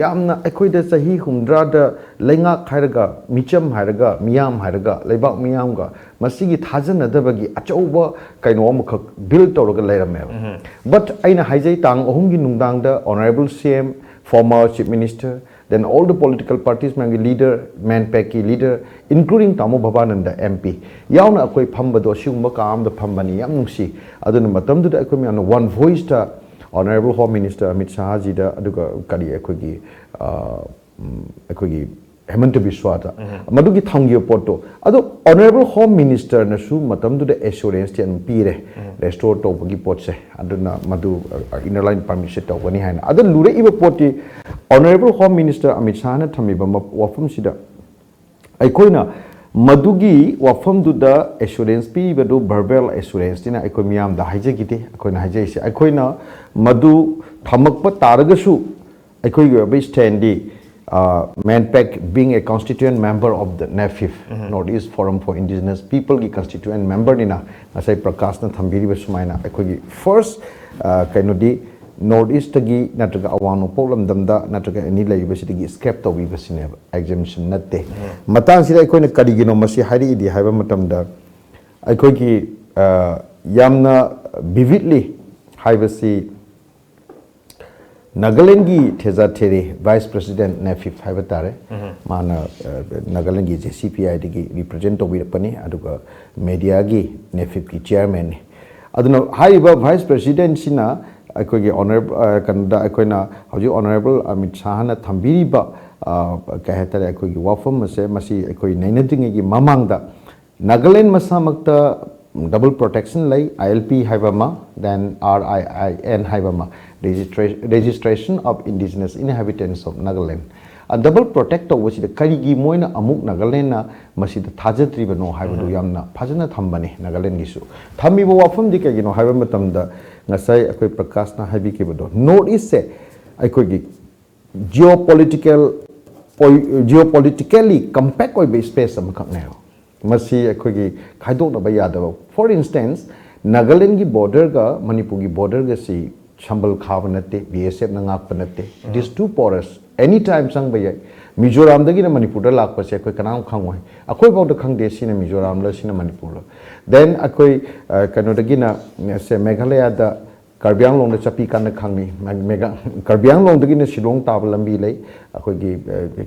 yamna koi da sahi humdra da lenga khairaga micham hairaga miyam hairaga leibak miyam ga masigi thajana da bagi achauba kaino amkhak build tawraga leiramel but aina haijai tang ohum gi nungdang da honorable CM former chief minister then all the political parties mangi leader manpeki leader including Tamo Bhavananda MP yauna akoi phambado siungba kaam da phambani yam nungsi aduna matam da akoi mi one voice ta honorable home minister Amit Shah ji da aduga kari akoi gi Hemant Biswa ta madugi thangi poto adu honorable home minister na su matam da assurance ti an pire restore to bagi potse aduna madu inner line permission to bani haina adu lure iba poti honorable home minister Amit Shah na thami ba wafam sida aikoina madugi wafam du da assurance pi badu verbal assurance tina aikoi miyam da haije gite aikoina haije se aikoina madu thamak pa taragasu aikoi ba standi Manpack being a constituent member of the NAFIF Northeast Forum for Indigenous People ki constituent member nina asai Prakash na thambiri ba sumaina aikoi first kaino di Northeast gi natraga awano problem damda natraga ani la university gi escape to bi basine exemption natte matang sida aikoi na kari gi no masi hari di haiba matam da aikoi gi yamna vividly haibasi Nagaland gi theza there vice president NAFIF haibatare mana Nagaland gi JCPI gi represent to bi pani aduga media gi NAFIF gi chairman aduna haiba vice president sina aikoi gi honorable kanda aikoi na hoji honorable Amit Shah na thambiri ba ka hetare aikoi gi wafam se masi aikoi nainading gi mamang da Nagaland masamakta double protection lai ILP haibama then RIIN haibama registration of indigenous inhabitants of Nagaland a double protector was the karigi moina amuk Nagaland na masi the thajatri no haibadu yamna phajana thambani Nagaland gisu thambi bo wafam dike gino haiba matam da ngasai akoi Prakash na habi ki bodo North East se akoi gi geopolitically compact koi be space am khak ne masi akoi gi khaidok na ba ya da for instance Nagaland ki border ga Manipur ki border ga si chambal khaw nate BSF na ngak panate these two porous anytime sang ba ya Mizoram dagi na Manipur da lak pa se akoi kanam khangwai akoi baw da khang de si na Mizoram la si na Manipur la then akoi kano dagi na se Meghalaya da Karbi Anglong da chapi kan na khangni mega Karbi Anglong dagi na Shillong tab lambi lei akoi gi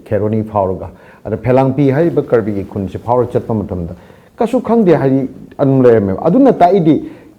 Kheroni phawra ada phelangpi hai ba Karbi gi khun se phawra chatpa matam da kasu khang de hai anle me aduna ta idi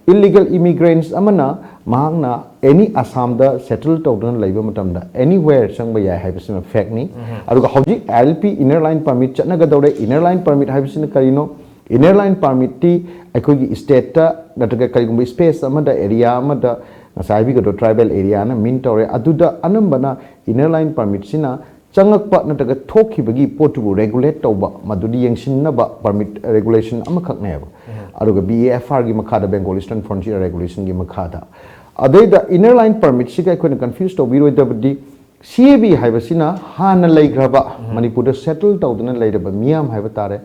illegal immigrants amana mahangna any Assam da settle tawdana leiba matam da anywhere sangba yai hai bisina fact ni aduga hoji ILP inner line permit chatna ga dawre inner line permit hai bisina karino inner line permit ti aikoi gi state ta nataga karigumba space amada area amada ngasai bi ga do tribal area na min tawre aduda anambana inner line permit sina changakpa nataga thokibagi potu regulate tawba madudi yengsin ba permit regulation amakhak ne ba aduga BAFR gi makhada Bengal Eastern Frontier regulation gi makhada adeda inner line permit siga ko confused to biro dabdi CAB haibasina hana leigraba Manipur da settle tawdana leiraba miyam haiba tare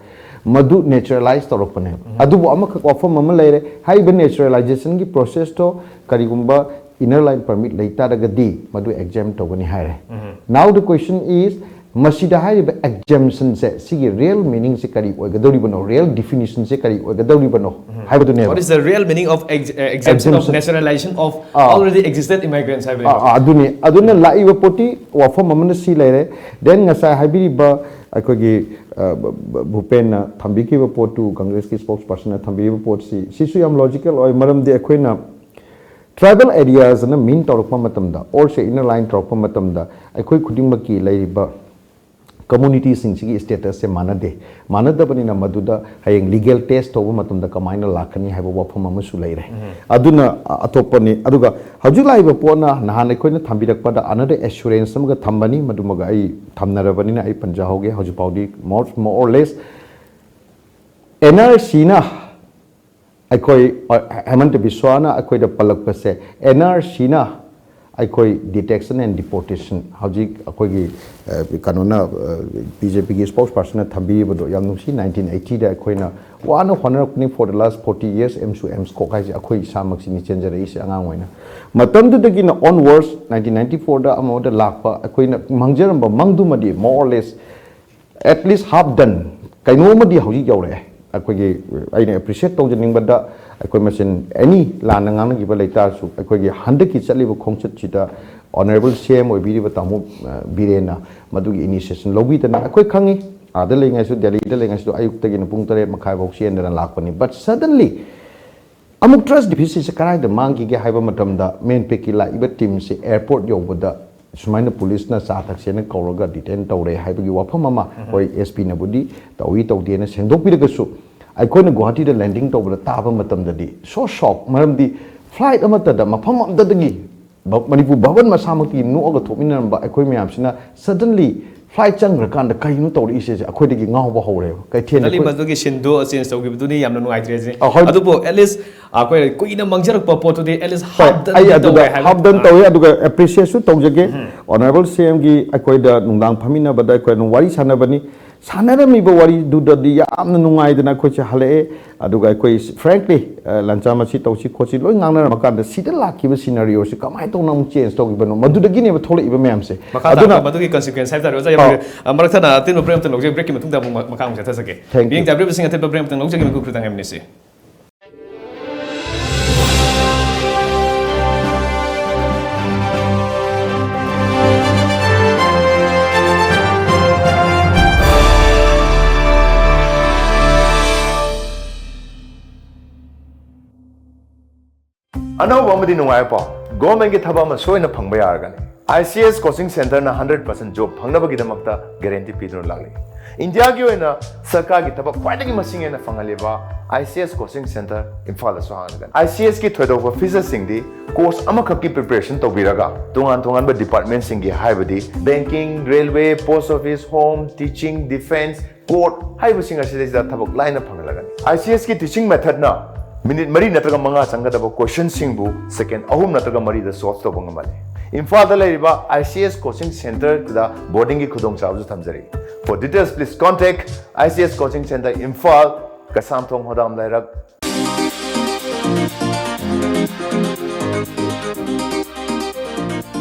madu naturalize torokpane adubu amakha offer mama leire haiba naturalization gi process to karigumba inner line permit leita daga di madu exam tawgani haire now the question is masida haiba exemption se sigi real meaning se kari oigadori bano real definition se kari oigadori bano haiba du ne What is the real meaning of exemption of nationalization of already existed immigrants? Aduna laiba poti wafo mamana si leire then ngasa haibiri ba akogi Bhupen na thambiki ba potu Congress ki spokesperson na thambiri ba pot si sisu yam logical oi maram de akoina tribal areas na min torokpa matamda or se inner line torokpa matamda akoi khuding ba ki leiba community sing sigi status se manada bani na maduda hayeng legal test over matumda kamaina lakani haiba wafam amasu leire aduna atopani aduga haju laiba pona nahan koina thambirak pada another assurance samga thambani madumaga ai thamnarabani na ai panja hoge haju paudi more or less NRC na akoi hemant biswana akoi da palak pase NRC na akoi detection and deportation haji akoi gi kanona BJP gi spokesperson na thambi bodo yang nusi 1980 da akoi na wana honorapni for the last 40 years M ko kai akoi samak sini change rai se angang waina matam du dagi na onwards 1994 da amo da lakpa akoi na mangjaram ba mangdu madi more or less at least half done kaino madi haji yaure akoi gi aina appreciate tawjaning bada akoi machine any lanangang gi ba leita su akoi gi 100 ki chaliba khongchat chita honorable CM oi biri ba tamu birena madugi initiation lobby dana akoi khangi ada lengai su Delhi da lengai su ayuk tagi na pung 3 makhai bok sien dana lakpani but suddenly amuk trust deficit se karai da mangi ge haiba matam da main peki la iba team se airport yobada sumaina police na sa thak se na kauraga detain tawre haiba gi wafam mama oi SP na budi tawi tawde na sendok piraga su aikoi Guwahati da landing tawbada taba matam da di so shock maram di flight amata da mafam amda dagi Manipur Bhavan masamaki no aga thomina ba aikoi myam sina suddenly flight changra kan da kai no tawri ise akoi dagi ngau ba hore kai then ali madugi sindu change tawgi buduni yamna nuai treze adubo at least akoi kuina mangjarak pa pot de at least half done tawi aduga appreciate su tawjage honorable CM gi akoi da nungdang phamina bada akoi no wari sanabani sanarami ba wari du da di yamna nungai dana khoi che hale aduga akoi frankly lanchama si tawsi khochi loi ngangna makan da sida lakki ba scenario si kamai to nam change tawgi bano maduda gi ne ba thole iba myam se aduna madugi consequence hai taro ja marakthana tin prem tan logje break ki matung da makang se thasake being da break singa te prem tan logje ki ku prutang emnisi अनौब अमदी नुंगाय pav government की थबा सोयना फंगबा यारगनी ICS coaching centre ना 100% job फंगनबगिदमक्ता guarantee पीदुन लागले India की ओइना सरकार की थबा ख्वाइदगी मसिंग एना फंगलेबा ICS कोचिंग सेंटर इम्फाल सोहानगन ICS की थोदोबा फीचर सिंगदी कोर्स अमखक की प्रिपरेशन तोबिरागा तोंगान बा डिपार्टमेंट सिंगी हाइबदी banking railway post office home teaching defence court हाइबसिंग असिदा थबक लाइन फंगलगन ICS की टीचिंग मेथड ना minute mari natraga manga changadaba question singbu second ahum natraga mari da solve to bangamale imphal da laiba ICS coaching center da boarding ki khudong chabu thamjari for details please contact ICS coaching center Imphal kasam thong hodam lairak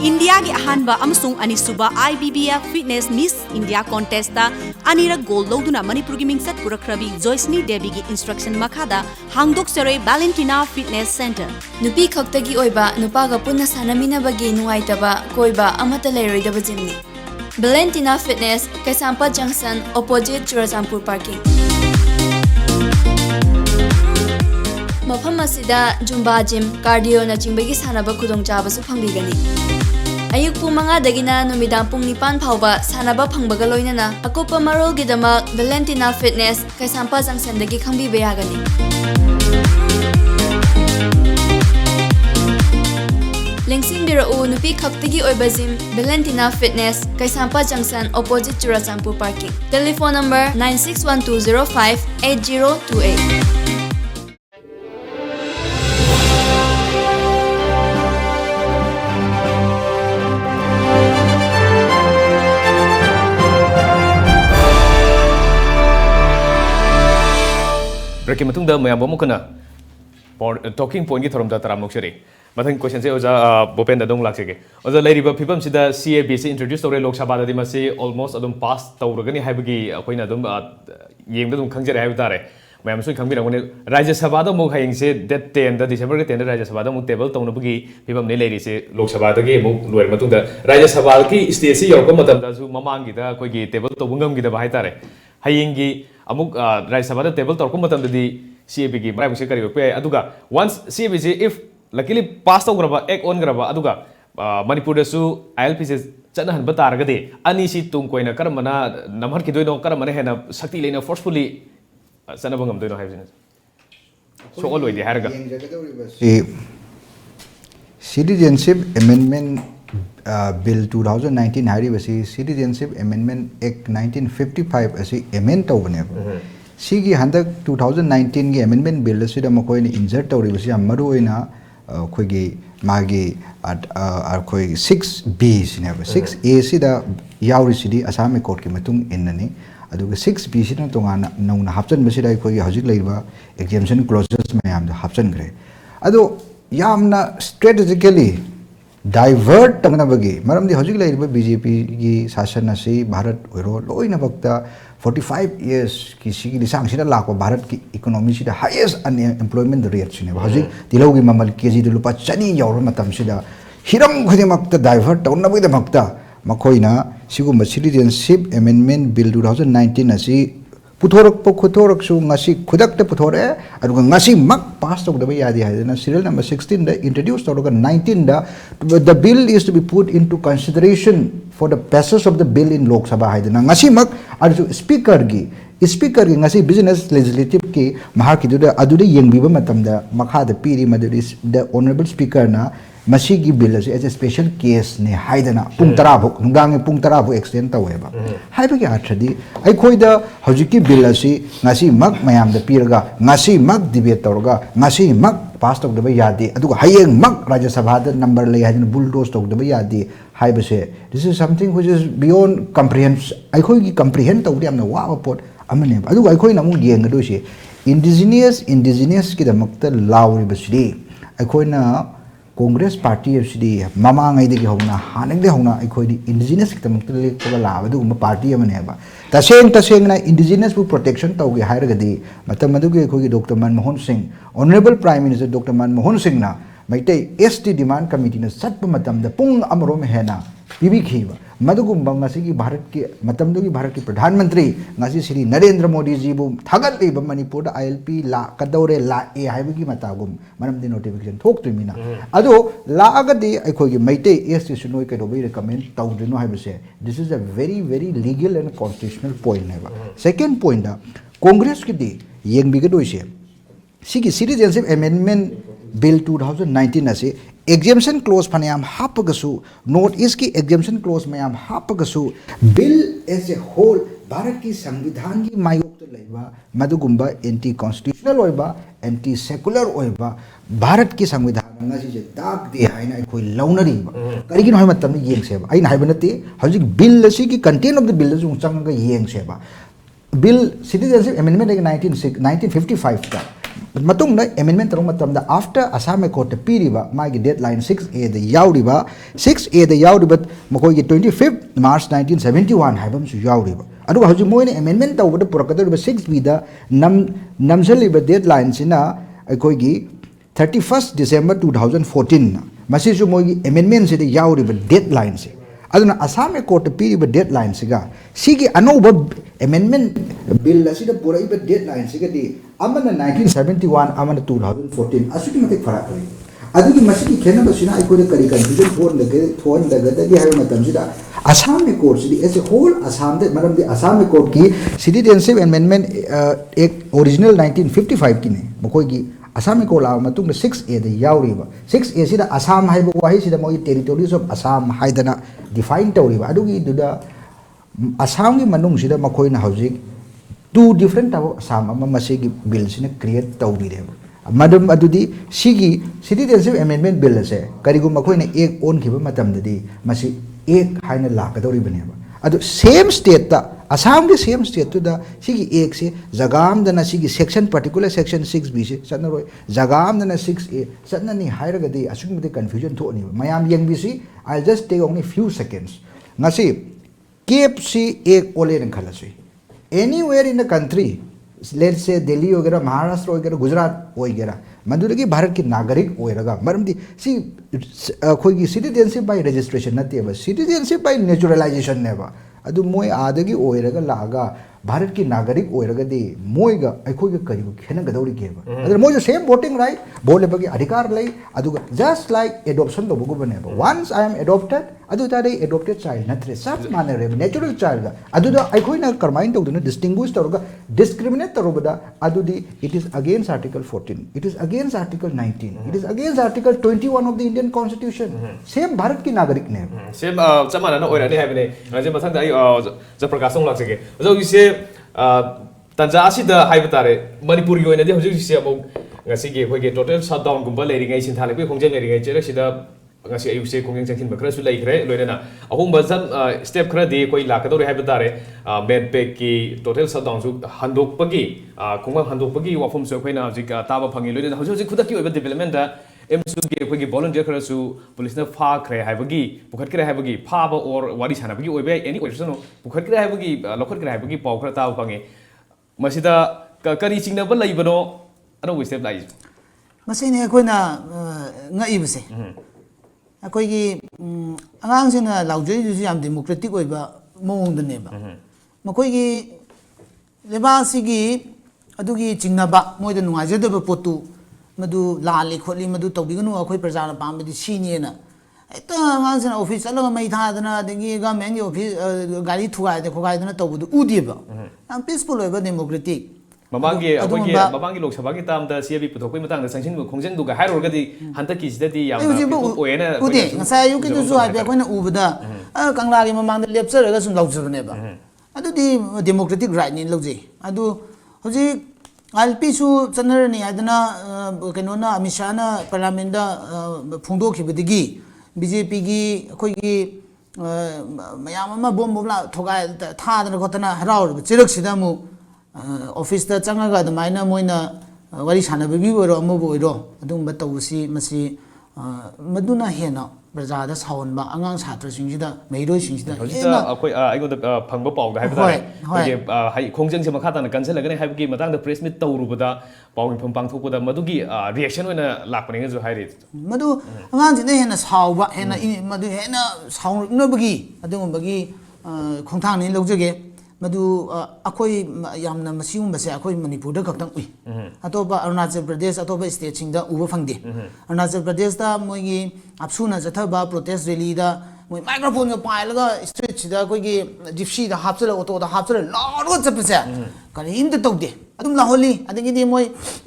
India gi ahanba amsung anisuba IBBF Fitness Miss India contest ta anira gold loduna Manipur gi mingsat purakrabi Joyceni Devi gi instruction makhada hangdok seroi Valentina Fitness Center nupi khaktagi oiba nupaga punna sanamina bagi nuaitaba koiba amata leiroidaba jimni Valentina Fitness Kaisampa Junction opposite Churachampur parking mafam asida Zumba gym cardio na chingbagi sanaba khudong chabasu phangbigani Ayuk pung mga dagina numidang pung nipan phauba sanaba phangbaga loinana akopa marol gidama Valentina Fitness Kaisampa Junction dagi khangbi bayagani Lengsin birau nupi khaktagi oiba gym Valentina Fitness Kaisampa Junction opposite Churachampur parking telephone number 9612058028 Break matung da mayam bomu kana talking point ki thorom da taram noksari mathang question se oja bopen da dong lak sege oja lairi ba phibam sida CAB se introduce tore Lok Sabha da di masi almost adum pass tawragani haibagi akoina adum yeng da dum khangjare haibu tare mayam sui khangbi rangone Rajya Sabha da mo khayeng se that 10 da December ke 10 da Rajya Sabha da mo table tawna bugi phibam ne lairi se Lok Sabha da ge mo loir matung da Rajya Sabha ki stage se yorko matam da su mamang gi da koi gi table tawbungam gi da ba hai tare hayeng gi amuk Rajya Sabha da table torko matam da di CAB gi mai musi kari pe aduga once CAB ji if luckily pass to graba ek on graba aduga Manipur da su ILP se chana han batar ga de ani si tung koina karamana namhar ki doino karamana hena sakti leina forcefully sana bangam doino haibina so all way harga Citizenship Amendment Bill 2019 hari basi Citizenship Amendment Act 1955 asi amend tawbane sigi handak 2019 gi amendment bill asida makoi ni insert tawri basi amaru oina khoi gi magi ar khoi 6B sine 6A sida yauri sidi Assam court ki matung innani aduga 6B sina tongana nauna hapchan basida khoi gi hajik leiba exemption clauses mayam da hapchan gre ado yamna strategically divert tangna bagi maram di hojik lai BJP gi sasana si Bharat oiro loina bakta 45 years ki sigi lisang sida lakwa Bharat ki economy sida highest unemployment rate sine hojik tilau gi mamal kg de lupa chani yaur matam sida hiram khode makta divert tawna bagi de makta makoina sigum Citizenship Amendment Bill 2019 asi puthorok po khuthorok su ngasi khudak te puthore aduga ngasi mak pass to da yadi haidana serial number 16 da introduced to 19 da the bill is to be put into consideration for the passage of the bill in Lok Sabha haidana ngasi mak adu speaker gi ngasi business legislative ki mahar ki da adu de yengbiba matam da makha da piri maduri the honorable speaker na masigi bill as a special case ne haidana pung tarabuk ngang pung tarabuk extend taweba haibagi athadi ai khoida hojiki bill asi ngasi mak mayam da piraga ngasi mak debate tawga ngasi mak pass tok da yadi aduga hayeng mak Rajya Sabha da number lay hadin bulldoze tok da yadi haibase this is something which is beyond comprehension ai khoi gi comprehend tawdi amna wa pot amane aduga ai khoi na mu yeng do se indigenous ki da makta lawri basidi ai khoi na Congress Party FCD mama ngai de hona hanek de hona ai khoi di indigenous ki tamuk le ko la ba du party amane ba taseng na indigenous bu protection tawge hairaga di matam adu ge khoi Dr. Manmohan Singh Honorable Prime Minister Dr. Manmohan Singh na maitai ST demand committee na satpa matam da pung amrom hena bibi khiba madugum ngasi ki Bharat ki matam du ki Bharat ki Pradhan Mantri ngasi Shri Narendra Modi ji bu thagat le ba Manipur da ILP la kadore la e haibu ki matagum manam di notification thok tu mina ado la agadi ai khoi gi maitai ST sunoi ka do bi recommend taw dino haibu se this is a very very legal and constitutional point neba second point da Congress ki di yeng bi ga do se sigi Citizenship Amendment Bill 2019 ase exemption clause phanayam hapagasu note is ki exemption clause mayam hapagasu bill as a whole Bharat ki संविधान की मायोग मधुगुम्बा anti constitutional ओइबा anti secular ओइबा भारत की संविधान से दाग दे हाइना अखोई लौनरीबा करिगिन होय मतम येंगसेबा आइन हाइबनते हजिक बिल असी की कंटेंट ऑफ द बिल जो चंगा येंगसेबा बिल सिटीजनशिप अमेंडमेंट 1955 का मतुंग ना अमेंडमेंट तरु मतम दा आफ्टर असम कोर्ट पीरिबा मागी डेडलाइन 6A द याउरिबा 6A द याउरिबा मकोई की 25 मार्च 1971 हाइबम सु याउरिबा अदु हजि मोइने अमेंडमेंट तौबद पुरकदरिबा 6B दा नमजलिबा डेडलाइन सिना अखोई की 31 डिसेंबर 2014 मसी सु मोई अमेंडमेंट से याउरिबा डेडलाइन से अदुना असम कोर्ट पीरिबा डेडलाइन सिगा सिगी अनोबा अमेंडमेंट बिल असिदा पुराइबा डेडलाइन सिगदी अमना 1971 अमना 2014 असुकी मते फरक लई अदुगी मसिगी खेनबा सिना अखोई करी कंफ्यूजन फोन लगदगी हाय मतम सिदा असम कोर्ट सिदी एज ए होल असम दे मरम दे असम कोर्ट की सिटीजनशिप अमेंडमेंट एक ओरिजिनल 1955 की ने मकोई की असम को लाव मतुंग 6A द याउरिबा 6A सिदा असम हाइबो वाहि सिदा मोई टेरिटोरीज ऑफ असम हाइदना डिफाइन तौरिबा अदुगी दुदा असम की मनुंग सिदा मखोई ना हौजिक two different type of Assam अमा मसेगी बिल सिना क्रिएट तौबिरेबा मदम अदुदी सिगी सिटीजनशिप अमेंडमेंट बिल से करिगु मखोई ने एक ओन खिबा मतम ददी मसी एक हाइना लाकदौरिबनेबा अदु सेम स्टेट ता असम के सेम स्टेट टू दा सिगी एक से जगाम दना सिगी सेक्शन पर्टिकुलर सेक्शन 6B से सनरोय जगाम दना 6A सननी हाइरगदी असुमदे कंफ्यूजन थोनी मयाम यंगबिसी I just take only few seconds ngasi केप सी एक ओले न खलसी anywhere in the country let's say Delhi वगैरह महाराष्ट्र वगैरह गुजरात वगैरह मधुरगी भारत की नागरिक ओइरगा मरमदी सी खोई सिटीजनशिप बाय रजिस्ट्रेशन नतेबा सिटीजनशिप बाय नेचुरलाइजेशन नेबा अदु मोय आदगी ओइरगा लागा भारत की नागरिक ओइरगदी मोयगा अखोइगा करिगु खेनगदौरी केबा अदर मोय सेम वोटिंग राइट बोले बगी अधिकार लई अदुगा जस्ट लाइक एडॉप्शन लोबगु बनेबा वंस आई एम एडॉप्टेड अदु तारे एडॉप्टेड चाइल्ड नथरे सब माने रे नेचुरल चाइल्ड गा अदुदा अखोइना करमाइन तौदना डिस्टिंग्विश तौरगा डिस्क्रिमिनेट तौरबदा अदुदी it is against article 14 it is against article 19 it is against article 21 of the Indian constitution same Bharat की नागरिक ने सेम चमाना ओइरानी हाइबने जे मथंग आई ज प्रकाश संग लाक्सगे जो इसे तंजा असिदा हाइब तारे मणिपुर की ओइनादि हजि से अमु ngasi ge total shutdown gumba leiringai sinthale pe khongjeng leiringai chera sida ngasi ayuk se khongjeng changkin bakra su leikhre loirena ahum bazan step khra de koi lakadori haib tare med pe ki total shutdown su handok pagi khongma handok pagi wafum su khoina hojik taba phangi loirena hojik khudaki oiba development da emsu ge khoi volunteer khra su police na pha khre haibagi pukhat khre haibagi phaba or wari sana bagi oiba any question pukhat khre haibagi lokhat khre haibagi pau khra taba phangi masida kari chingna ba laibano ano we step lai masine akoina ngaibse akoigi angang sina laujoi ju yam democratic oiba mong daneba makoigi leba sigi adugi chingnaba moida nungajadaba potu madu lali kholi madu tobiganu akoi prajana pambadi sini na eta angang sina office alaga mai thadana adagi government gi office gari thugai de khogai dana tobudu udiba am peaceful oiba democratic Mamangi Lok Sabha ki tam da CAB puthokoi matang da sanction khongjeng du ga hairogadi hantaki sidati yam oena ude ngasai yu ki du ai be koina ubada kangla gi mamang da lepsaraga sum laujabane ba adu di democratic right ni lauje adu hoji ILP su chanarani adana kenona amisha na parliament da phungdo khibadigi BJP gi khoi gi mayam ama bom bomla thogai tha da khotana haraur chirak sida mu office da changaga da maina moina wari sana bi oro amu boiro adum ba tawsi masi maduna hena praja da sawn ba angang chhatra sing sida meiroi sing sida hojita akoi aigo da phangba paw da haibda ge hai khongjeng se makha ta na cancel lagane haibgi matang da press meet tawrubada paw pham pang thokpada madugi reaction oina lakpane ge jo hairi madu angang jine hena sawba hena madu hena sawnabagi adum bagi khongthang ni lojege madu akoi yamna masium base akoi manipur da kaktang ui atoba arunachal pradesh atoba state singda uba phangde arunachal pradesh da moigi apsuna jathaba protest rally da moi microphone ga pailaga street sida koi gi gypsy da hapsala auto da hapsala laro chapse kari inta tawde adum laholi adigi di moi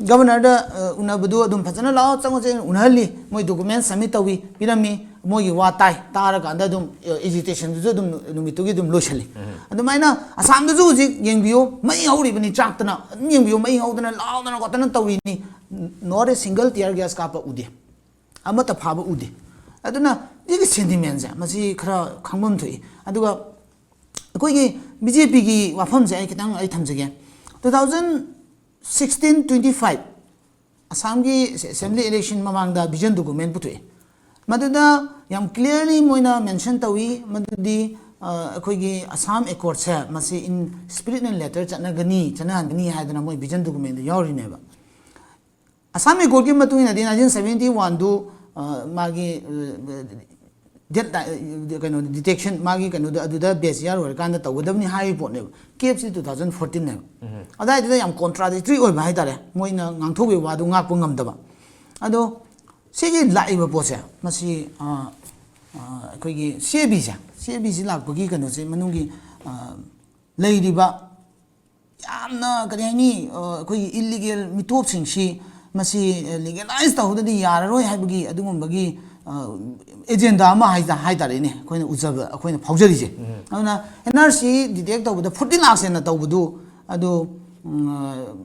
governor da unabadu adum phajana lao chango je unhali moi document submit tawi pirami ꯃꯣꯏꯒꯤ ꯋꯥ ꯇꯥꯔꯀꯥꯟꯗ ꯑꯗꯨꯝ ꯑꯦꯖꯤꯇꯦꯁꯟꯗꯨꯁꯨ ꯑꯗꯨꯝ ꯅꯨꯃꯤꯠꯇꯨꯒꯤ ꯑꯗꯨꯝ ꯂꯣꯏꯁꯤꯜꯂꯤ ꯑꯗꯨꯃꯥꯏꯅ ꯑꯁꯥꯝꯗꯁꯨ ꯍꯧꯖꯤꯛ ꯌꯦꯡꯕꯤꯌꯨ ꯃꯩ ꯍꯧꯔꯤꯕꯅꯤ ꯆꯥꯛꯇꯅ ꯑꯗꯨꯝ ꯌꯦꯡꯕꯤꯌꯨ ꯃꯩ ꯍꯧꯗꯅ ꯂꯥꯎꯗꯅ ꯈꯣꯠꯇꯅ ꯇꯧꯔꯤꯅꯤ ꯅꯣꯠ ꯑꯦ ꯁꯤꯡꯒꯜ ꯇꯤꯌꯔ ꯒ꯭ꯌꯥꯁ ꯀꯥꯞꯄ ꯎꯗꯦ ꯑꯃꯠꯇ ꯐꯥꯕ ꯎꯗꯦ ꯑꯗꯨꯅ ꯁꯤꯒꯤ ꯁꯦꯟꯇꯤꯃꯦꯟꯁꯦ ꯃꯁꯤ ꯈꯔ ꯈꯪꯐꯝ ꯊꯣꯛꯏ ꯑꯗꯨꯒ ꯑꯩꯈꯣꯏꯒꯤ BJPꯒꯤ ꯋꯥꯐꯝꯁꯦ ꯑꯩ ꯈꯤꯇꯪ ꯑꯩ ꯊꯝꯖꯒꯦ 2016-25 ꯑꯁꯥꯝꯒꯤ ꯑꯦꯁꯦꯝꯕ꯭ꯂꯤ ꯏꯂꯦꯛꯁꯟ ꯃꯃꯥꯡꯗ ꯚꯤꯖꯟ ꯗꯣꯀꯨꯃꯦꯟ ꯄꯨꯊꯣꯛꯑꯦ ꯃꯗꯨꯗ ꯌꯥꯝ ꯀ꯭ꯂꯤꯌꯔꯂꯤ ꯃꯣꯏꯅ ꯃꯦꯟꯁꯟ ꯇꯧꯏ ꯃꯗꯨꯗꯤ ꯑꯩꯈꯣꯏꯒꯤ ꯑꯁꯥꯝ ꯑꯦꯀꯣꯔꯗꯁꯦ ꯃꯁꯤ ꯏꯟ ꯁ꯭ꯄꯤꯔꯤꯠ ꯑꯦꯟ ꯂꯦꯇꯔ ꯆꯠꯅꯍꯟꯒꯅꯤ ꯍꯥꯏꯗꯅ ꯃꯣꯏ ꯚꯤꯖꯟ ꯗꯣꯀꯨꯃꯦꯟꯗ ꯌꯥꯎꯔꯤꯅꯦꯕ ꯑꯁꯥꯝ ꯑꯦꯀꯣꯔꯗꯀꯤ ꯃꯇꯨꯡ ꯏꯟꯅꯗꯤ 1971ꯗꯨ ꯃꯥꯒꯤ ꯀꯩꯅꯣ ꯗꯤꯇꯦꯛꯁꯟ ꯃꯥꯒꯤ ꯀꯩꯅꯣꯗ ꯑꯗꯨꯗ ꯕꯦꯁ ꯏꯌꯥꯔ ꯑꯣꯏꯔꯀꯥꯟꯗ ꯇꯧꯒꯗꯕꯅꯤ ꯍꯥꯏꯔꯤꯕ ꯄꯣꯠꯅꯦꯕ ꯀꯦꯞꯁꯤ 2014ꯅꯦꯕ ꯑꯗꯨꯋꯥꯏꯗꯨꯗ ꯌꯥꯝ ꯀꯣꯟꯇ꯭ꯔꯥꯗꯤꯛꯇ꯭ꯔꯤ ꯑꯣꯏꯕ ꯍꯥꯏꯇꯥꯔꯦ ꯃꯣꯏꯅ ꯉꯥꯡꯊꯣꯛꯏꯕ ꯋꯥꯗꯨ ꯉꯥꯛꯄ ꯉꯝꯗꯕ ꯑꯗꯣ ꯁꯤꯒꯤ ꯂꯥꯛꯏꯕ ꯄꯣꯠꯁꯦ ꯃꯁꯤ ꯑꯩꯈꯣꯏꯒꯤ CABꯁꯤ ꯂꯥꯛꯄꯒꯤ ꯀꯩꯅꯣꯁꯦ ꯃꯅꯨꯡꯒꯤ ꯂꯩꯔꯤꯕ ꯌꯥꯝꯅ ꯀꯔꯤ ꯍꯥꯏꯅꯤ ꯑꯩꯈꯣꯏꯒꯤ ꯏꯜꯂꯤꯒꯦꯜ ꯃꯤꯇꯣꯞꯁꯤꯡꯁꯤ ꯃꯁꯤ ꯂꯤꯒꯦꯂꯥꯏꯖ ꯇꯧꯍꯧꯗ꯭ꯔꯗꯤ ꯌꯥꯔꯔꯣꯏ ꯍꯥꯏꯕꯒꯤ ꯑꯗꯨꯒꯨꯝꯕꯒꯤ ꯑꯦꯖꯦꯟꯗꯥ ꯑꯃ ꯍꯥꯏꯇꯥꯔꯦꯅꯦ ꯑꯩꯈꯣꯏꯅ ꯎꯖꯕ ꯑꯩꯈꯣꯏꯅ ꯐꯥꯎꯖꯔꯤꯁꯦ ꯑꯗꯨꯅ NRC ꯗꯤꯇꯦꯛ ꯇꯧꯕꯗ 14 lakhs ꯍꯦꯟꯅ ꯇꯧꯕꯗꯨ ꯑꯗꯨ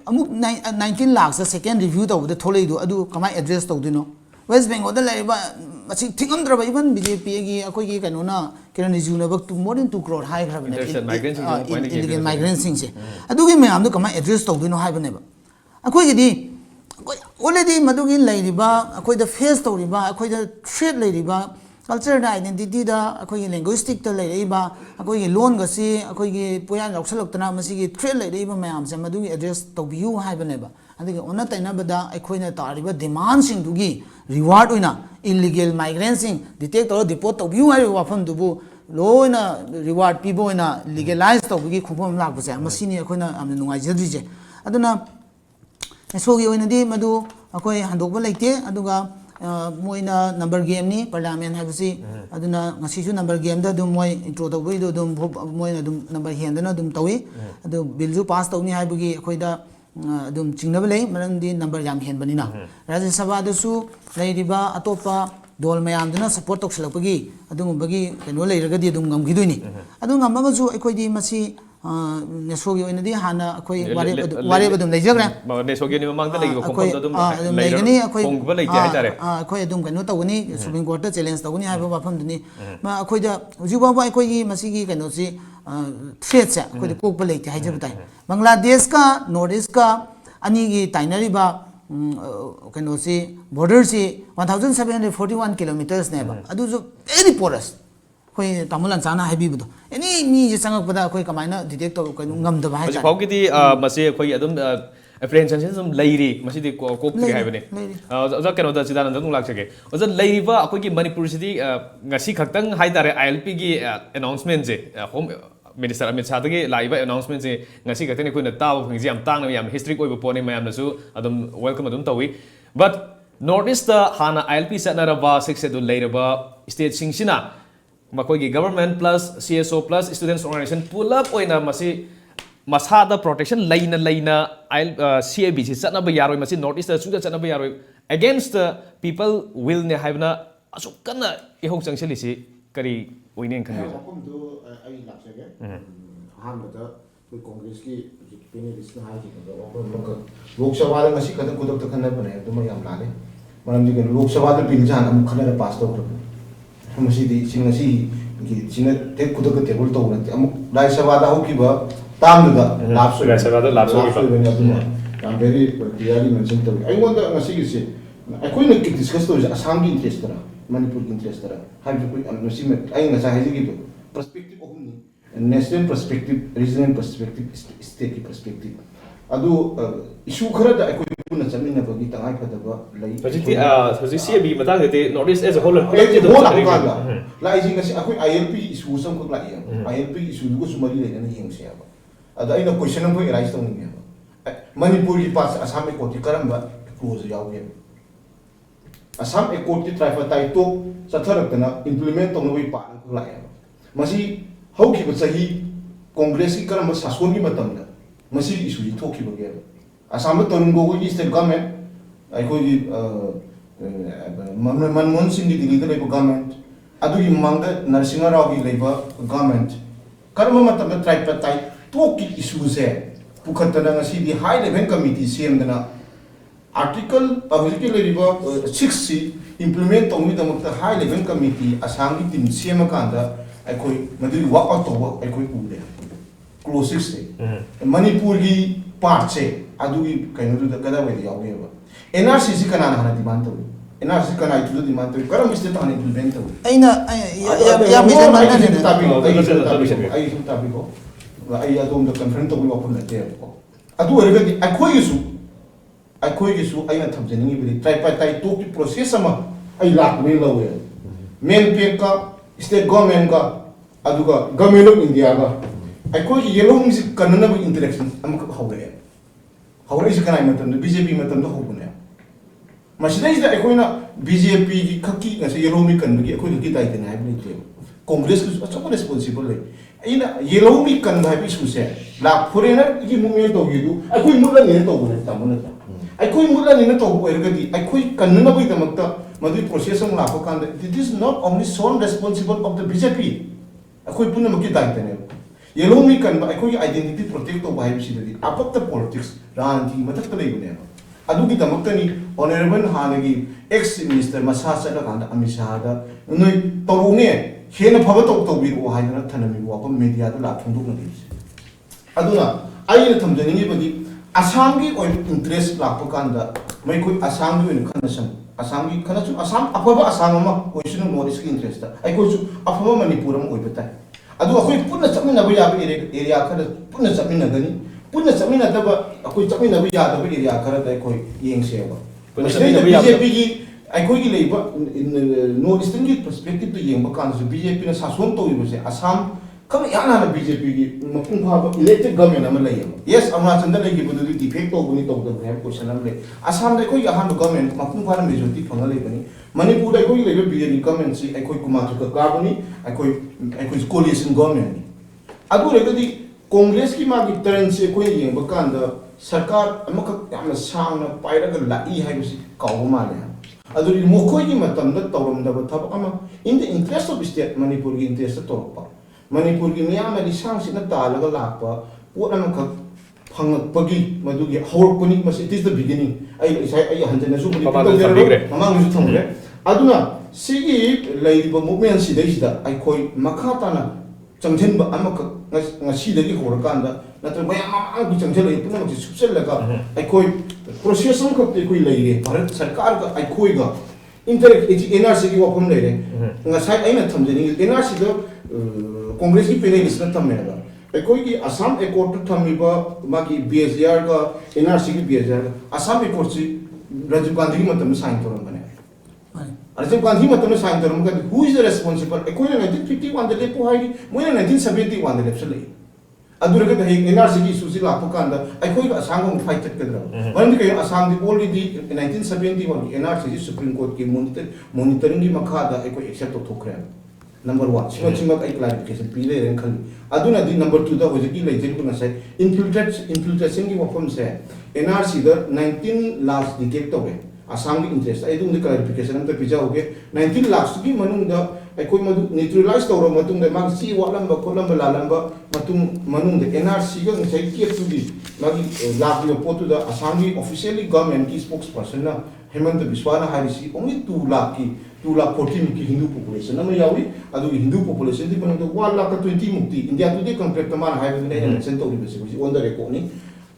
ꯑꯃꯨꯛ 19 lakhs ꯁꯦꯀꯦꯟ ꯔꯤꯚ꯭ꯌꯨ ꯇꯧꯕꯗ ꯊꯣꯛꯂꯛꯏꯗꯣ ꯑꯗꯨ ꯀꯃꯥꯏꯅ ꯑꯦꯗ꯭ꯔꯦꯁ ꯇꯧꯗꯣꯏꯅꯣ ꯋꯦꯁ ꯕꯦꯡꯒꯣꯜꯗ ꯂꯩꯔꯤꯕ ꯃꯁꯤ ꯊꯤꯡꯉꯝꯗ꯭ꯔꯕ ꯏꯚꯟ BJPꯒꯤ ꯑꯩꯈꯣꯏꯒꯤ ꯀꯩꯅꯣꯅ ꯀꯤꯔꯟ ꯔꯤꯖꯤꯖꯨꯅꯕ more than 2 crore ꯍꯥꯏꯈ꯭ꯔꯕꯅꯦ ꯏꯂꯤꯒꯦꯜ ꯃꯥꯏꯒ꯭ꯔꯦꯟꯁꯤꯡꯁꯦ ꯑꯗꯨꯒꯤ ꯃꯌꯥꯝꯗꯣ ꯀꯃꯥꯏꯅ ꯑꯦꯗ꯭ꯔꯦꯁ ꯇꯧꯗꯣꯏꯅꯣ ꯍꯥꯏꯕꯅꯦꯕ ꯑꯩꯈꯣꯏꯒꯤꯗꯤ ꯑꯣꯜꯔꯦꯗꯤ ꯃꯗꯨꯒꯤ ꯂꯩꯔꯤꯕ ꯑꯩꯈꯣꯏꯗ ꯐꯦꯁ ꯇꯧꯔꯤꯕ ꯑꯩꯈꯣꯏꯗ ꯊ꯭ꯔꯦꯠ ꯂꯩꯔꯤꯕ ꯀꯜꯆꯔꯗ ꯑꯥꯏꯗꯦꯟꯇꯤꯇꯤꯗ ꯑꯩꯈꯣꯏꯒꯤ ꯂꯦꯡꯒ꯭ꯋꯦꯁꯇꯤꯛꯇ ꯂꯩꯔꯛꯏꯕ ꯑꯩꯈꯣꯏꯒꯤ ꯂꯣꯟꯒꯁꯤ ꯑꯩꯈꯣꯏꯒꯤ ꯄꯣꯌꯥꯟ ꯌꯥꯎꯁꯜꯂꯛꯇꯅ ꯃꯁꯤꯒꯤ ꯊ꯭ꯔꯦꯠ ꯂꯩꯔꯛꯏꯕ ꯃꯌꯥꯝꯁꯦ ꯃꯗꯨꯒꯤ ꯑꯦꯗ꯭ꯔꯦꯁ ꯇꯧꯕꯤꯌꯨ ꯍꯥꯏꯕꯅꯦꯕ ꯑꯗꯨꯒ ꯑꯣꯟꯅ ꯇꯩꯅꯕꯗ ꯑꯩꯈꯣꯏꯅ ꯇꯥꯔꯤꯕ ꯗꯤꯃꯥꯟꯁꯤꯡꯗꯨꯒꯤ ꯔꯤꯋꯥꯔꯗ ꯑꯣꯏꯅ ꯏꯜꯂꯤꯒꯦꯜ ꯃꯥꯏꯒ꯭ꯔꯦꯟꯁꯤꯡ ꯗꯤꯇꯦꯛ ꯇꯧꯔ ꯗꯤꯄꯣꯔꯠ ꯇꯧꯕꯤꯌꯨ ꯍꯥꯏꯔꯤꯕ ꯋꯥꯐꯝꯗꯨꯕꯨ ꯂꯣꯏꯅ ꯔꯤꯋꯥꯔꯗ ꯄꯤꯕ ꯑꯣꯏꯅ ꯂꯤꯒꯦꯂꯥꯏꯖ ꯇꯧꯕꯒꯤ ꯈꯣꯡꯐꯝ ꯂꯥꯛꯄꯁꯦ ꯃꯁꯤꯅꯤ ꯑꯩꯈꯣꯏꯅ ꯌꯥꯝꯅ ꯅꯨꯡꯉꯥꯏꯖꯗ꯭ꯔꯤꯁꯦ ꯑꯗꯨꯅ ꯅꯦꯁꯣꯒꯤ ꯑꯣꯏꯅꯗꯤ ꯃꯗꯨ ꯑꯩꯈꯣꯏ ꯍꯟꯗꯣꯛꯄ ꯂꯩꯇꯦ ꯑꯗꯨꯒ ꯃꯣꯏꯅ ꯅꯝꯕꯔ ꯒꯦꯝꯅꯤ ꯄꯥꯔꯂꯤꯌꯥꯃꯦꯟ ꯍꯥꯏꯕꯁꯤ ꯑꯗꯨꯅ ꯉꯁꯤꯁꯨ ꯅꯝꯕꯔ ꯒꯦꯝꯗ ꯑꯗꯨꯝ ꯃꯣꯏ ꯏꯟꯇ꯭ꯔꯣ ꯇꯧꯕꯒꯤꯗꯣ ꯑꯗꯨꯝ ꯃꯣꯏꯅ ꯑꯗꯨꯝ ꯅꯝꯕꯔ ꯍꯦꯟꯗꯅ ꯑꯗꯨꯝ ꯇꯧꯏ ꯑꯗꯨ ꯕꯤꯜꯁꯨ ꯄꯥꯁ ꯇꯧꯅꯤ ꯍꯥꯏꯕꯒꯤ ꯑꯩꯈꯣꯏꯗ ꯑꯗꯨꯝ ꯆꯤꯡꯅꯕ ꯂꯩ ꯃꯔꯝꯗꯤ ꯅꯝꯕꯔ ꯌꯥꯝ ꯍꯦꯟꯕꯅꯤꯅ ꯔꯥꯖ꯭ꯌ ꯁꯚꯥꯗꯁꯨ ꯂꯩꯔꯤꯕ ꯑꯇꯣꯞꯄ ꯗꯣꯜ ꯃꯌꯥꯝꯗꯨꯅ ꯁꯄꯣꯔꯠ ꯇꯧꯁꯤꯜꯂꯛꯄꯒꯤ ꯑꯗꯨꯒꯨꯝꯕꯒꯤ ꯀꯩꯅꯣ ꯂꯩꯔꯒꯗꯤ ꯑꯗꯨꯝ ꯉꯝꯈꯤꯗꯣꯏꯅꯤ ꯑꯗꯨ ꯉꯝꯃꯒꯁꯨ ꯑꯩꯈꯣꯏꯗꯤ ꯃꯁꯤ ꯅꯦꯁꯣꯒꯤ ꯑꯣꯏꯅꯗꯤ ꯍꯥꯟꯅ ꯑꯩꯈꯣꯏ ꯋꯥꯔꯦꯞ ꯑꯗꯨꯝ ꯂꯩꯖꯈ꯭ꯔꯦ ꯅꯦꯁꯣꯒꯤ ꯃꯃꯥꯡꯗ ꯂꯩꯈꯤꯕ ꯑꯩꯈꯣꯏ ꯈꯣꯡꯐꯝꯗꯣ ꯑꯗꯨꯝ ꯂꯩꯒꯅꯤ ꯑꯩꯈꯣꯏ ꯍꯣꯡꯕ ꯂꯩꯇꯦ ꯍꯥꯏꯇꯥꯔꯦ ꯑꯩꯈꯣꯏ ꯑꯗꯨꯝ ꯀꯩꯅꯣ ꯇꯧꯒꯅꯤ ꯁꯨꯄ꯭ꯔꯤꯝ ꯀꯣꯔꯠꯇ ꯆꯦꯂꯦꯟꯖ ꯇꯧꯒꯅꯤ ꯍꯥꯏꯕ ꯋꯥꯐꯝꯗꯨꯅꯤ ꯑꯩꯈꯣꯏꯗ ꯍꯧꯖꯤꯛ ꯐꯥꯎꯕ ꯑꯩꯈꯣꯏꯒꯤ ꯃꯁꯤꯒꯤ ꯀꯩꯅꯣꯁꯤ ꯊ꯭ꯔꯦꯠꯁꯦ ꯑꯩꯈꯣꯏꯗ ꯀꯣꯛꯄ ꯂꯩꯇꯦ ꯍꯥꯏꯖꯕ ꯇꯥꯏ ꯕꯪꯒ꯭ꯂꯥꯗꯦꯁꯀ ꯅꯣꯔꯠ ꯏꯁꯀ ꯑꯅꯤꯒꯤ ꯇꯥꯏꯅꯔꯤꯕ ꯀꯩꯅꯣꯁꯤ ꯕꯣꯔꯗꯔꯁꯤ 1741 kilometersꯅꯦꯕ ꯑꯗꯨꯁꯨ ꯚꯦꯔꯤ ꯄꯣꯔꯁ ꯑꯩꯈꯣꯏ ꯇꯥꯃꯣ ꯂꯟꯆꯥꯅ ꯍꯥꯏꯕꯤꯕꯗꯣ ꯑꯦꯅꯤ ꯃꯤꯁꯦ ꯆꯪꯉꯛꯄꯗ ꯑꯩꯈꯣꯏ ꯀꯃꯥꯏꯅ ꯗꯤꯇꯦꯛ ꯇꯧ ꯀꯩꯅꯣ ꯉꯝꯗꯕ ꯍꯥꯏꯇꯥꯔꯦ ꯍꯧꯖꯤꯛꯐꯥꯎꯒꯤꯗꯤ ꯃꯁꯤ ꯑꯩꯈꯣꯏꯒꯤ ꯑꯗꯨꯝ ꯑꯦꯄ꯭ꯔꯦꯟꯁꯟꯁꯤ ꯑꯗꯨꯝ ꯂꯩꯔꯤ ꯃꯁꯤꯗꯤ ꯀꯣꯛꯇ꯭ꯔꯤ ꯍꯥꯏꯕꯅꯤ ꯑꯣꯖꯥ ꯀꯩꯅꯣꯗ ꯆꯤꯗꯥꯅꯟꯗ ꯑꯗꯨꯝ ꯂꯥꯛꯆꯒꯦ ꯑꯣꯖꯥ ꯂꯩꯔꯤꯕ ꯑꯩꯈꯣꯏꯒꯤ ꯃꯅꯤꯄꯨꯔꯁꯤꯗꯤ ꯉꯁꯤ ꯈꯛꯇꯪ ꯍꯥꯏꯇꯥꯔꯦ ILPꯒꯤ ꯑꯦꯅꯥꯎꯟꯁꯃꯦꯟꯁꯦ ꯍꯣꯝ ꯃꯤꯅꯤꯁꯇꯔ ꯑꯃꯤꯠ ꯁꯥꯍꯗꯒꯤ ꯂꯥꯛꯏꯕ ꯑꯦꯅꯥꯎꯟꯁꯃꯦꯟꯁꯦ ꯉꯁꯤ ꯈꯛꯇꯪ ꯑꯩꯈꯣꯏꯅ ꯇꯥꯕ ꯐꯪꯉꯤꯁꯤ ꯌꯥꯝ ꯇꯥꯡꯅ ꯌꯥꯝ ꯍꯤꯁꯇ꯭ꯔꯤꯛ ꯑꯣꯏꯕ ꯄꯣꯠꯅꯤ ꯃꯌꯥꯝꯅꯁꯨ ꯑꯗꯨꯝ ꯋꯦꯜꯀꯝ ꯑꯗꯨꯝ ꯇꯧꯏ ꯕꯠ ꯅꯣꯔꯠ ꯏꯁꯇ ꯍꯥꯟꯅ ILP ꯆꯠꯅꯔꯕ ꯁꯦꯛꯁꯦꯗꯨꯜ ꯂꯩꯔꯕ ꯁ꯭ꯇꯦꯠꯁꯤꯡꯁꯤꯅ ꯃꯈꯣꯏꯒꯤ government plus CSO plus students organisation ꯄꯨꯂꯞ ꯑꯣꯏꯅ ꯃꯁꯤ ꯃꯁꯥꯗ ꯄ꯭ꯔꯣꯇꯦꯛꯁꯟ ꯂꯩꯅ CABꯁꯤ ꯆꯠꯅꯕ ꯌꯥꯔꯣꯏ ꯃꯁꯤ ꯅꯣꯔꯠ ꯏꯁꯇ ꯁꯨꯡꯆꯠ ꯆꯠꯅꯕ ꯌꯥꯔꯣꯏ ꯑꯦꯒꯦꯟꯁ ꯗ ꯄꯤꯄꯜ ꯋꯤꯜꯅꯦ ꯍꯥꯏꯕꯅ ꯑꯁꯨꯛ ꯀꯟꯅ ꯏꯍꯧ ꯆꯪꯁꯤꯜꯂꯤꯁꯤ ꯀꯔꯤ ꯑꯣꯏꯅꯦꯅ ꯈꯟꯕꯤꯕ ꯃꯐꯝꯗꯨ ꯑꯩ ꯂꯥꯛꯆꯒꯦ ꯑꯍꯥꯟꯕꯗ ꯑꯩꯈꯣꯏ ꯀꯣꯡꯒ꯭ꯔꯦꯁꯀꯤ ꯍꯧꯖꯤꯛ ꯄꯦꯅꯦꯂꯤꯁꯅ ꯍꯥꯏꯈꯤꯕꯗ ꯋꯥꯐꯝ ꯑꯃꯈꯛ ꯂꯣꯛ ꯁꯚꯥꯗ ꯉꯁꯤ ꯈꯛꯇꯪ ꯈꯨꯗꯛꯇ ꯈꯟꯅꯕꯅꯦ ꯑꯗꯨꯃ ꯌꯥꯝ ꯂꯥꯜꯂꯦ ꯃꯔꯝꯗꯤ ꯀꯩꯅꯣ ꯂꯣꯛ ꯁꯚꯥꯗ ꯕꯤꯜꯁꯦ ꯍꯥꯟꯅ ꯑꯃꯨꯛ ꯈꯟꯅꯔ ꯄꯥꯁ ꯇꯧꯈ꯭ꯔꯕꯅꯤ ꯃꯁꯤꯗꯤ ꯁꯤꯅ ꯈꯨꯗꯛꯇ ꯇꯦꯕꯜ ꯇꯧꯕ ꯅꯠꯇꯦ ꯑꯃꯨꯛ ꯔꯥꯖ꯭ꯌ ꯁꯚꯥꯗ ꯍꯧꯈꯤꯕ ꯇꯥꯝꯗꯨꯗ ꯂꯥꯞꯁ ꯑꯣꯏꯕꯅꯤ ꯑꯗꯨꯅ ꯌꯥꯝ ꯚꯦꯔꯤ ꯀ꯭ꯂꯤꯌꯥꯔꯂꯤ ꯃꯦꯟꯁꯟ ꯇꯧꯏ ꯑꯩꯉꯣꯟꯗ ꯉꯁꯤꯒꯤꯁꯦ ꯑꯩꯈꯣꯏꯅ ꯗꯤꯁꯀꯁ ꯇꯧꯔꯤꯁꯦ ꯑꯁꯥꯝꯒꯤ ꯏꯟꯇꯔꯦꯁꯇꯔ ꯃꯅꯤꯄꯨꯔꯒꯤ ꯏꯟꯇꯔꯦꯁꯇꯔ ꯍꯥꯏꯕꯁꯤ ꯑꯩꯈꯣꯏ ꯉꯁꯤ ꯑꯩ ꯉꯁꯥꯏ ꯍꯥꯏꯖꯈꯤꯕꯗꯣ ꯄꯔꯁꯄꯦꯛꯇꯤቭ ꯑꯍꯨꯝꯅꯤ ꯅꯦꯁꯅꯦꯜ ꯄꯔꯁꯄꯦꯛꯇꯤቭ ꯔꯤꯖꯅꯦꯜ ꯄꯔꯁꯄꯦꯛꯇꯤቭ ꯁ꯭ꯇꯦꯠꯀꯤ ꯄꯔꯁꯄꯦꯛꯇꯤꯚ ꯑꯗꯨ ꯏꯁꯨ ꯈꯔꯗ ꯑꯩꯈꯣꯏ ꯄꯨꯟꯅ ꯆꯠꯃꯤꯟꯅꯕꯒꯤ ꯇꯉꯥꯏꯐꯗꯕ ꯂꯩ ꯍꯧꯖꯤꯛꯇꯤ CAB ꯃꯇꯥꯡꯗꯗꯤ ꯅꯣꯔꯠ ꯏꯁ ꯑꯦꯖ ꯍꯣꯜ ꯂꯥꯛꯄꯀꯥꯟꯗ ꯂꯥꯛꯏꯁꯤ ꯉꯁꯤ ꯑꯩꯈꯣꯏ ILP ꯏꯁꯨ ꯑꯃꯈꯛ ꯂꯥꯛꯏ ILP ꯏꯁꯨꯗꯨꯒꯁꯨ ꯃꯔꯤ ꯂꯩꯅꯅ ꯌꯦꯡꯁꯦ ꯍꯥꯏꯕ ꯑꯗ ꯑꯩꯅ ꯀꯣꯏꯁꯟ ꯑꯃꯈꯛ ꯑꯦꯔꯥꯏꯁ ꯇꯧꯅꯤꯡꯉꯦꯕ ꯃꯅꯤꯄꯨꯔꯒꯤ ꯄꯥꯁ ꯑꯁꯥꯝ ꯑꯦꯀꯣꯔꯗꯀꯤ ꯀꯔꯝꯕ ꯀ꯭ꯂꯣꯖ ꯌꯥꯎꯒꯦꯕ ꯑꯁꯥꯝ ꯑꯦꯀꯣꯔꯗꯀꯤ ꯇ꯭ꯔꯥꯏꯄꯥꯔꯇꯥꯏꯠ ꯇꯣꯞ ꯆꯠꯊꯔꯛꯇꯅ ꯏꯝꯄ꯭ꯂꯤꯃꯦꯟꯠ ꯇꯧꯅꯕꯒꯤ ꯄꯥꯔꯠ ꯑꯃꯈꯛ ꯂꯥꯛꯑꯦꯕ ꯃꯁꯤ ꯍꯧꯈꯤꯕ ꯆꯍꯤ ꯀꯣꯡꯒ꯭ꯔꯦꯁꯀꯤ ꯀꯔꯝꯕ ꯁꯥꯁꯣꯟꯒꯤ ꯃꯇꯝꯗ ꯃꯁꯤꯒꯤ ꯏꯁꯨꯁꯤ ꯊꯣꯛꯈꯤꯕꯒꯦꯕ ꯑꯁꯥꯝꯗ ꯇꯔꯨꯟ ꯒꯣꯒꯣꯏꯒꯤ ꯁ꯭ꯇꯦꯠ ꯒꯚꯔꯟꯃꯦꯟꯠ ꯑꯩꯈꯣꯏꯒꯤ ꯃꯟꯃꯣꯍꯟ ꯁꯤꯡꯒꯤ ꯗꯤꯜꯂꯤꯗ ꯂꯩꯕ government adugi mangda narsinga raw gi labor government karma matam tripartite toki issue se pukhatana ngasi di high level committee semdana article publicly labor 6c implement tong mi damakta high level committee asangi team sema kanda aikoi maduri work out to aikoi ude close 6 manipur gi part se adugi kainu da kada we yawe ba NRC si kana hana demand to NRC kana itu demand to karam state hana implement to aina ya bisa mana ne ai sun tabi ko ai adom da conference to wa kun te ko adu erga aikoi su aina thamjani bi tripartite to ki process ama ai lak ne lawe main pe ka state government ka aduga government of India ka aikoi yellow music kanana bi interaction am ka hawre is kana matam BJP matam do hobune masida is aikoina BJP ki khaki ngase yellow mi kan bi akoi ki dai tena habni te congress ku achop responsible le ina yellow mi kan ba bi su se la foreigner ki movement to gi du akoi mulla ne to bune tamuna aikoi mulla ne to ko ergadi aikoi kanna bi tamakta madu process ang la ko kan it is not only sole responsible of the BJP akoi punna maki dai tena yellow mi kan ba aikoi identity protect to ba bi sidadi apok the politics ranti matak to lei ne adu ki tamakta ni honorable hanagi ex minister masasa la kan amisha da noi torune hena phaba to bi ro ha na thanami wa ko media da la thunduk na di aduna ai na thamjani ni badi asam gi oi interest la ko kan da mai koi asam gi kan sam asam gi kana chu asam apaba asam ma ko sinu no risk interest da ai ko chu afama manipur ma oi bata adu akoi punna chamina ba ya area kada punna chamina gani punna chamina da ba akoi chamina ba ya da ba area kada da koi yeng se ba punna chamina ba BJP gi aikoi gi leiba no eastern gi perspective to yeng ba kan su BJP na sason to wi se asam kam yana na BJP gi mapung pha elected government ama lei yes amna chanda lei gi bu du defect to buni to da have question am le asam dai koi ahan government mapung pha na majority phanga lei bani manipur dai koi lei BJP government si aikoi kuma chu ka buni aikoi coalition government adu re gadi congress ki ma gi turn se koi yeng ba kan da sarkar amaka yamna sangna paira ga lai hai si kaw ma le adu ri mo koi gi matam da tawram da ba thab ama in the interest of state manipur gi interest to pa manipur gi miyam ali sang si na ta la la pa pot amaka phang pagi madu gi hor puni mas it is the beginning ai hanjana su mani mamang su thong le aduna sigi leiba movement si dai sida ai koi makha ta na changchen ba amaka ngasi dagi hor kan da natra mayam mamang gi changchen le puna gi subsel la ka ai koi process ang kap te koi leire bharat sarkar ka ai koi ga interact NRC gi wapum leire ngasai ai na thamjeni NRC do congress ki pene lisna thammega aikoi ki assam accord to thamiba magi BSR ga NRC ki BSR ga assam accord si Rajiv Gandhi ki matam sign toram bane Rajiv Gandhi matam sign toram ga who is the responsible aikoi 1951 de lepo hai mo 1971 de lepsale adura ga he NRC ki susi la pakanda aikoi ga assam ko fight tat kadra ban ke assam di already 1971 NRC ki supreme court ki monitoring ki makhada aikoi accept to thokre number 1 chima kai clarification pile ren khali aduna di number 2 da hoje ki lejen ko na sai infiltration ki wapam se NRC da 19 lakhs detect to asam ki interest ai dung di clarification am ta pija ho ge 19 lakhs ki manung da ai koi madu neutralize to ro matung da mag si wa lamba ko lamba la lamba matung manung da NRC ga sai ki tu di magi lakh yo potu da asam ki officially government ki spokesperson na Hemant Biswana harisi only 2 lakh ki 2,40,000 ki Hindu population nama yawi adu Hindu population di panang 1,20,000 mukti India today contract man hai ne ne center ri besi on the record ni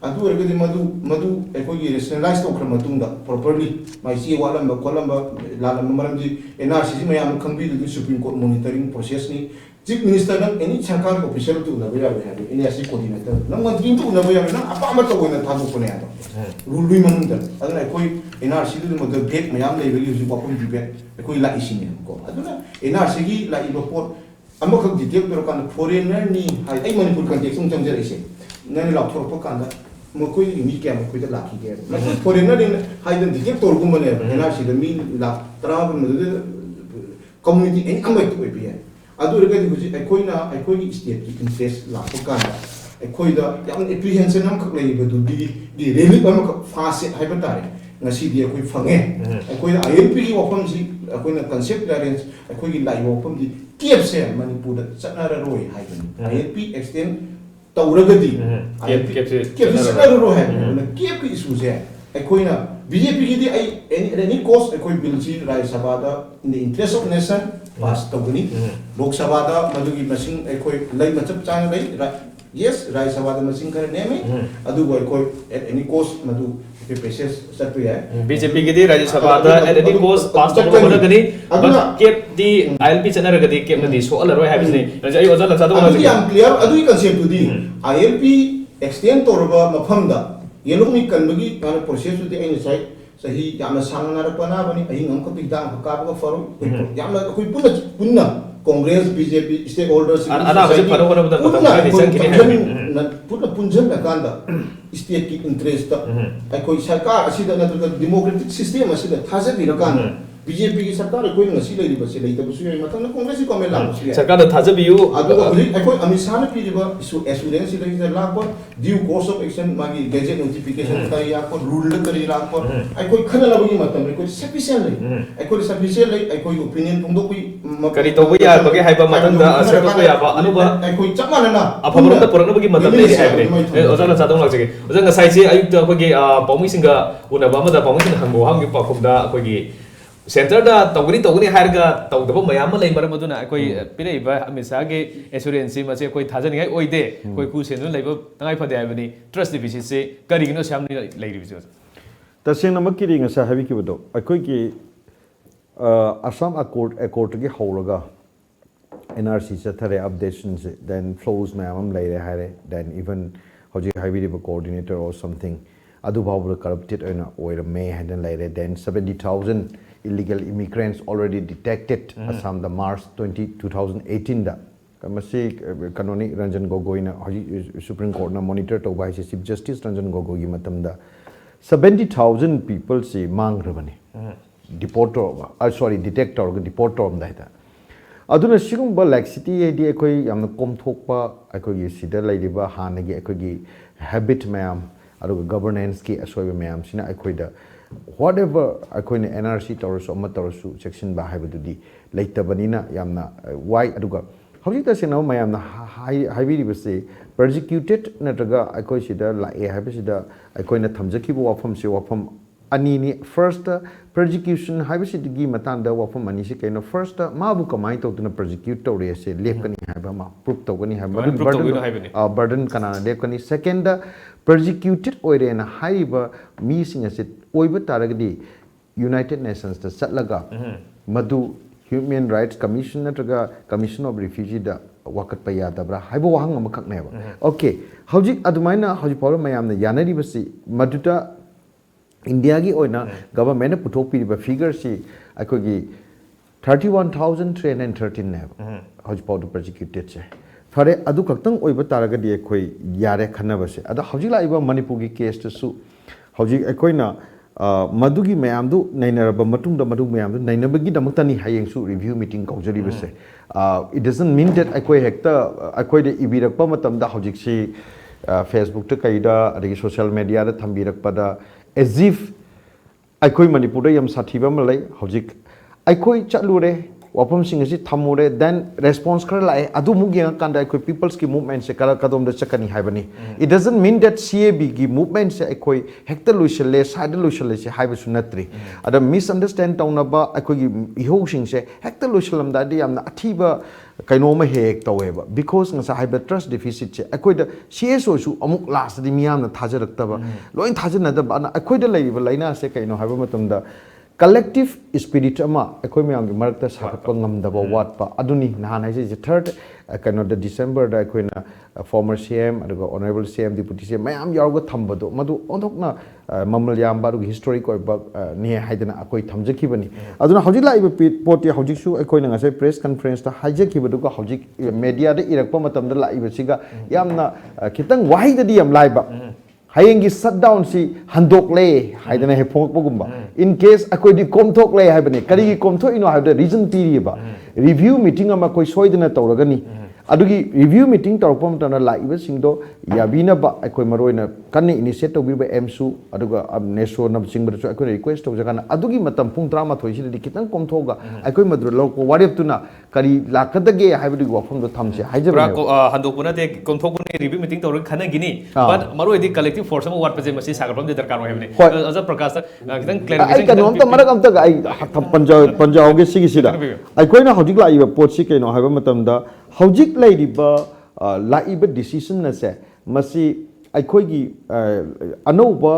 adu erga di madu ekoi gi rationalize to kram matung da properly mai si wala ma kolamba la la maram di NRC ma yam khangbi di supreme court monitoring process ni chief minister nang any sarkar official tu na baya ha ini asi coordinator nang mantri tu na baya na apa ma to na thabu ko ne ado rule lui manung da aduna ekoi NRC du ma da gate ma yam le beli ju bapum di be ekoi la isini ko aduna NRC gi la i report amo khak detail pero kan foreigner ni hai ai manipur kan tek sung chang jare se na ni la thor po kan da mo koi mi ke mo koi da la ki ke ma foreigner ni hai da detail tor gum ne NRC da mi la tra ma de community any amai to be adu rega di huji aikoi gi state ki interest la ko kan aikoi da yang apprehension am khak lei ba du di relief am ka fase hai ba tare ngasi dia koi fange koi ILP ki wafam si koi na concept clearance koi ki lai wafam di kiep se Manipur da chatna roi hai ILP extend tauragadi kiep se chatna roi hai na kiep ki issue se koi na BJP ki di ai any cause koi bill si Rajya Sabha da in the interest of nation pass tawni Lok Sabha da madugi masing koi lai machap chang lai yes Rajya Sabha da masing kar neme adu koi at any cost madu process satu ya BJP ki di Rajya Sabha da at any cost pass to ko gani but keep di ILP chana gadi keep na di so ala roi have ni ai ozal sa adu yang clear adu concept di ILP extend torba mafam da yelong mi kan bagi kana process di ai sai sahi yamna sangna ra pana bani ai ngam ko bigdang ka ba forum yamna koi punna Congress BJP stakeholders ana hasi paro ko na punna design kini na punna punjan na kanda state ki interest ai koi sarkar asida na democratic system asida thase bi rakan BJP ki sarkar koi ngasi lai ba se lai ta busu ai matang na Congress ki comment la busu sarkar da thaje biu adu ko ai koi amit sana pi ba isu assurance lai da la ko due course of action magi gazette notification ta ya ko rule kari la ko ai koi khana la bi matang koi sufficient lai ai koi sufficient lai ai koi opinion pung do koi kari to ya bagi hai ba matang da asar ko ya ba anu ba ai koi chama na afamro da purang bagi matang dei hai bre ozana sa dong lak jege ozanga sai se ayuk da bagi paumi singa una ba ma da paumi singa hango hang pa khum da ko gi center da tawgani harga tawdaba mayam lay maram aduna koi pire ba amisa ge assurance ma se koi thajani ngai oide koi ku senu lay ba tangai phade abani trust deficit se kari gino samni lay ri bijo taseng namak ki ring sa habi ki bodo akoi ki Assam accord ki holaga NRC se thare updations then flows mayam lay re hare then even hoji habi the coordinator or something adu babu corrupted oira may hadan lay re then 70,000 illegal immigrants already detected Assam the March 2018 da kamasi kanoni Ranjan Gogoi na Supreme Court na monitor to by Chief Justice Ranjan Gogoi gi matam da 70,000 people si mang rabani detector deporter om da aduna sigum ba laxity id ekoi yamna komthokpa ekoi sida laidiba hanagi ekoi habit mayam aru governance ki asoiba mayam sina ekoi da whatever akoine NRC tawrusu amma tawrusu section ba haibadudi leitabanina yamna why aduga hojita sena mayamna haibiri base persecuted natraga akoi sida la e haibasida akoina thamjaki bu wafam se wafam ani ni first persecution haibasidi matanda wafam ani se kaino first mabu kamai tawtuna persecute tawre se lepkani haiba ma proof tawgani haiba burden kana lepkani second persecuted oire na haiba mi singa se oiba taragdi United Nations da satlaga madu Human Rights Commission natraga Commission of Refugee da wakat pa yadabra haiba wahang amakak neba okay hojik adumaina hojik pawra mayamna yanari basi maduta India gi oina government puthok pi ba figure si akogi 31,313 neba hojik pawra persecuted che fare adu kaktang oiba taragadi ekoi yare khanabase ada hojik la iba Manipur gi case to su hojik ekoina madugi mayam du nainaraba matung da madu mayam du nainabagi damuktani hayeng su review meeting kaujari base it doesn't mean that ekoi hekta ekoi de ibirakpa matam da hojik si Facebook ta kaida adagi social media da thambirakpa da as if ekoi Manipur da yam sathiba malai hojik ekoi chalure wapam sing asi thamure then response kar lai adu mugia kanda ekoi people's ki movement se kara kadom da chakani haibani it doesn't mean that CAB ki movement se ekoi hekta luishale side luishale se haiba sunatri ada misunderstand tauna ba ekoi gi ihou sing se hekta luishalam da di amna athiba kaino ma hek taweba because ngasa haiba trust deficit se ekoi da CSO su amuk last di miyam na thajarakta ba loin thajana da ba ekoi da laiba laina se kaino haiba matam da collective spirit ama ekoi mayam gi marakta sakatpa ngamdaba watpa aduni nahan haise third kano the December da ekoina former CM aduga honorable CM deputy CM mayam yarga thambado madu ondokna mamal yamba ru history ko ba ne haidana akoi thamjaki bani aduna hojik la iba poti hojik su ekoina ngasai press conference ta hajaki badu ko hojik media da irakpa matam da la iba siga yamna kitang wahida di yam laiba hayengi shutdown si handok le haidana he phok pogumba in case akoi di komthok le haibani kari gi komtho ino haida reason piri ba review meeting ama koi soidana tawragani ꯑꯗꯨꯒꯤ review meeting ꯇꯧꯔꯛꯄ ꯃꯇꯝꯗ ꯂꯥꯛꯏꯕꯁꯤꯡꯗꯣ ꯌꯥꯕꯤꯅꯕ ꯑꯩꯈꯣꯏ ꯃꯔꯨꯑꯣꯏꯅ ꯀꯟꯅ ꯏꯅꯤꯁꯤꯌꯦꯠ ꯇꯧꯕꯤꯕ ꯑꯦꯝꯁꯨ ꯑꯗꯨꯒ ꯅꯦꯁꯣꯅꯆꯤꯡꯕꯗꯁꯨ ꯑꯩꯈꯣꯏꯅ request ꯇꯧꯖꯀꯥꯟꯗ ꯑꯗꯨꯒꯤ ꯃꯇꯝ ꯄꯨꯡ 11ꯁꯤꯗꯗꯤ ꯈꯤꯇꯪ ꯀꯣꯝꯊꯣꯛꯑꯒ ꯑꯩꯈꯣꯏ ꯃꯗꯨꯗ ꯂꯧꯔꯛꯄ ꯋꯥꯔꯦꯞꯇꯨꯅ ꯀꯔꯤ ꯂꯥꯛꯀꯗꯒꯦ ꯍꯥꯏꯕꯗꯨꯒꯤ ꯋꯥꯐꯝꯗꯣ ꯊꯝꯁꯦ ꯍꯥꯏꯖꯕꯅꯦꯕ ꯍꯟꯗꯣꯛꯄ ꯅꯠꯇꯦ ꯀꯣꯝꯊꯣꯛꯄꯅꯤ ꯔꯤꯚ꯭ꯌू ꯃꯤꯇꯤꯡ ꯇꯧꯔꯒ ꯈꯟꯅꯈꯤꯅꯤ ꯕꯠ ꯃꯔꯨꯑꯣꯏꯗꯤ ꯀꯂꯦꯛꯇꯤቭ ꯐꯣꯔꯁ ꯑꯃ ꯋꯥꯠꯄꯁꯦ ꯃꯁꯤ ꯁꯥꯒꯠꯐꯝꯗꯤ ꯗꯔꯀꯥꯔ ꯑꯣꯏ ꯍꯥꯏꯕꯅꯤ ꯑꯣꯖꯥ ꯄ꯭ꯔꯀꯥꯁꯇ ꯈꯤꯇꯪ ꯑꯩ ꯀꯩꯅꯣꯝꯇ ꯃꯔꯛ ꯑꯝꯇꯒ ꯑꯩ ꯄꯟꯖꯥꯎꯒꯤ ꯁꯤꯒꯤꯁꯤꯗ ꯑꯩꯈꯣꯏꯅ ꯍꯧꯖꯤꯛ ꯂꯥꯛꯏꯕ ꯄꯣꯠꯁꯤ ꯀꯩꯅꯣ ꯍꯥꯏꯕ ꯃꯇꯝꯗ ꯍꯧꯖꯤꯛ ꯂꯩꯔꯤꯕ ꯂꯥꯛꯏꯕ ꯗꯤꯁꯤꯖꯟ ꯑꯁꯦ ꯃꯁꯤ ꯑꯩꯈꯣꯏꯒꯤ ꯑꯅꯧꯕ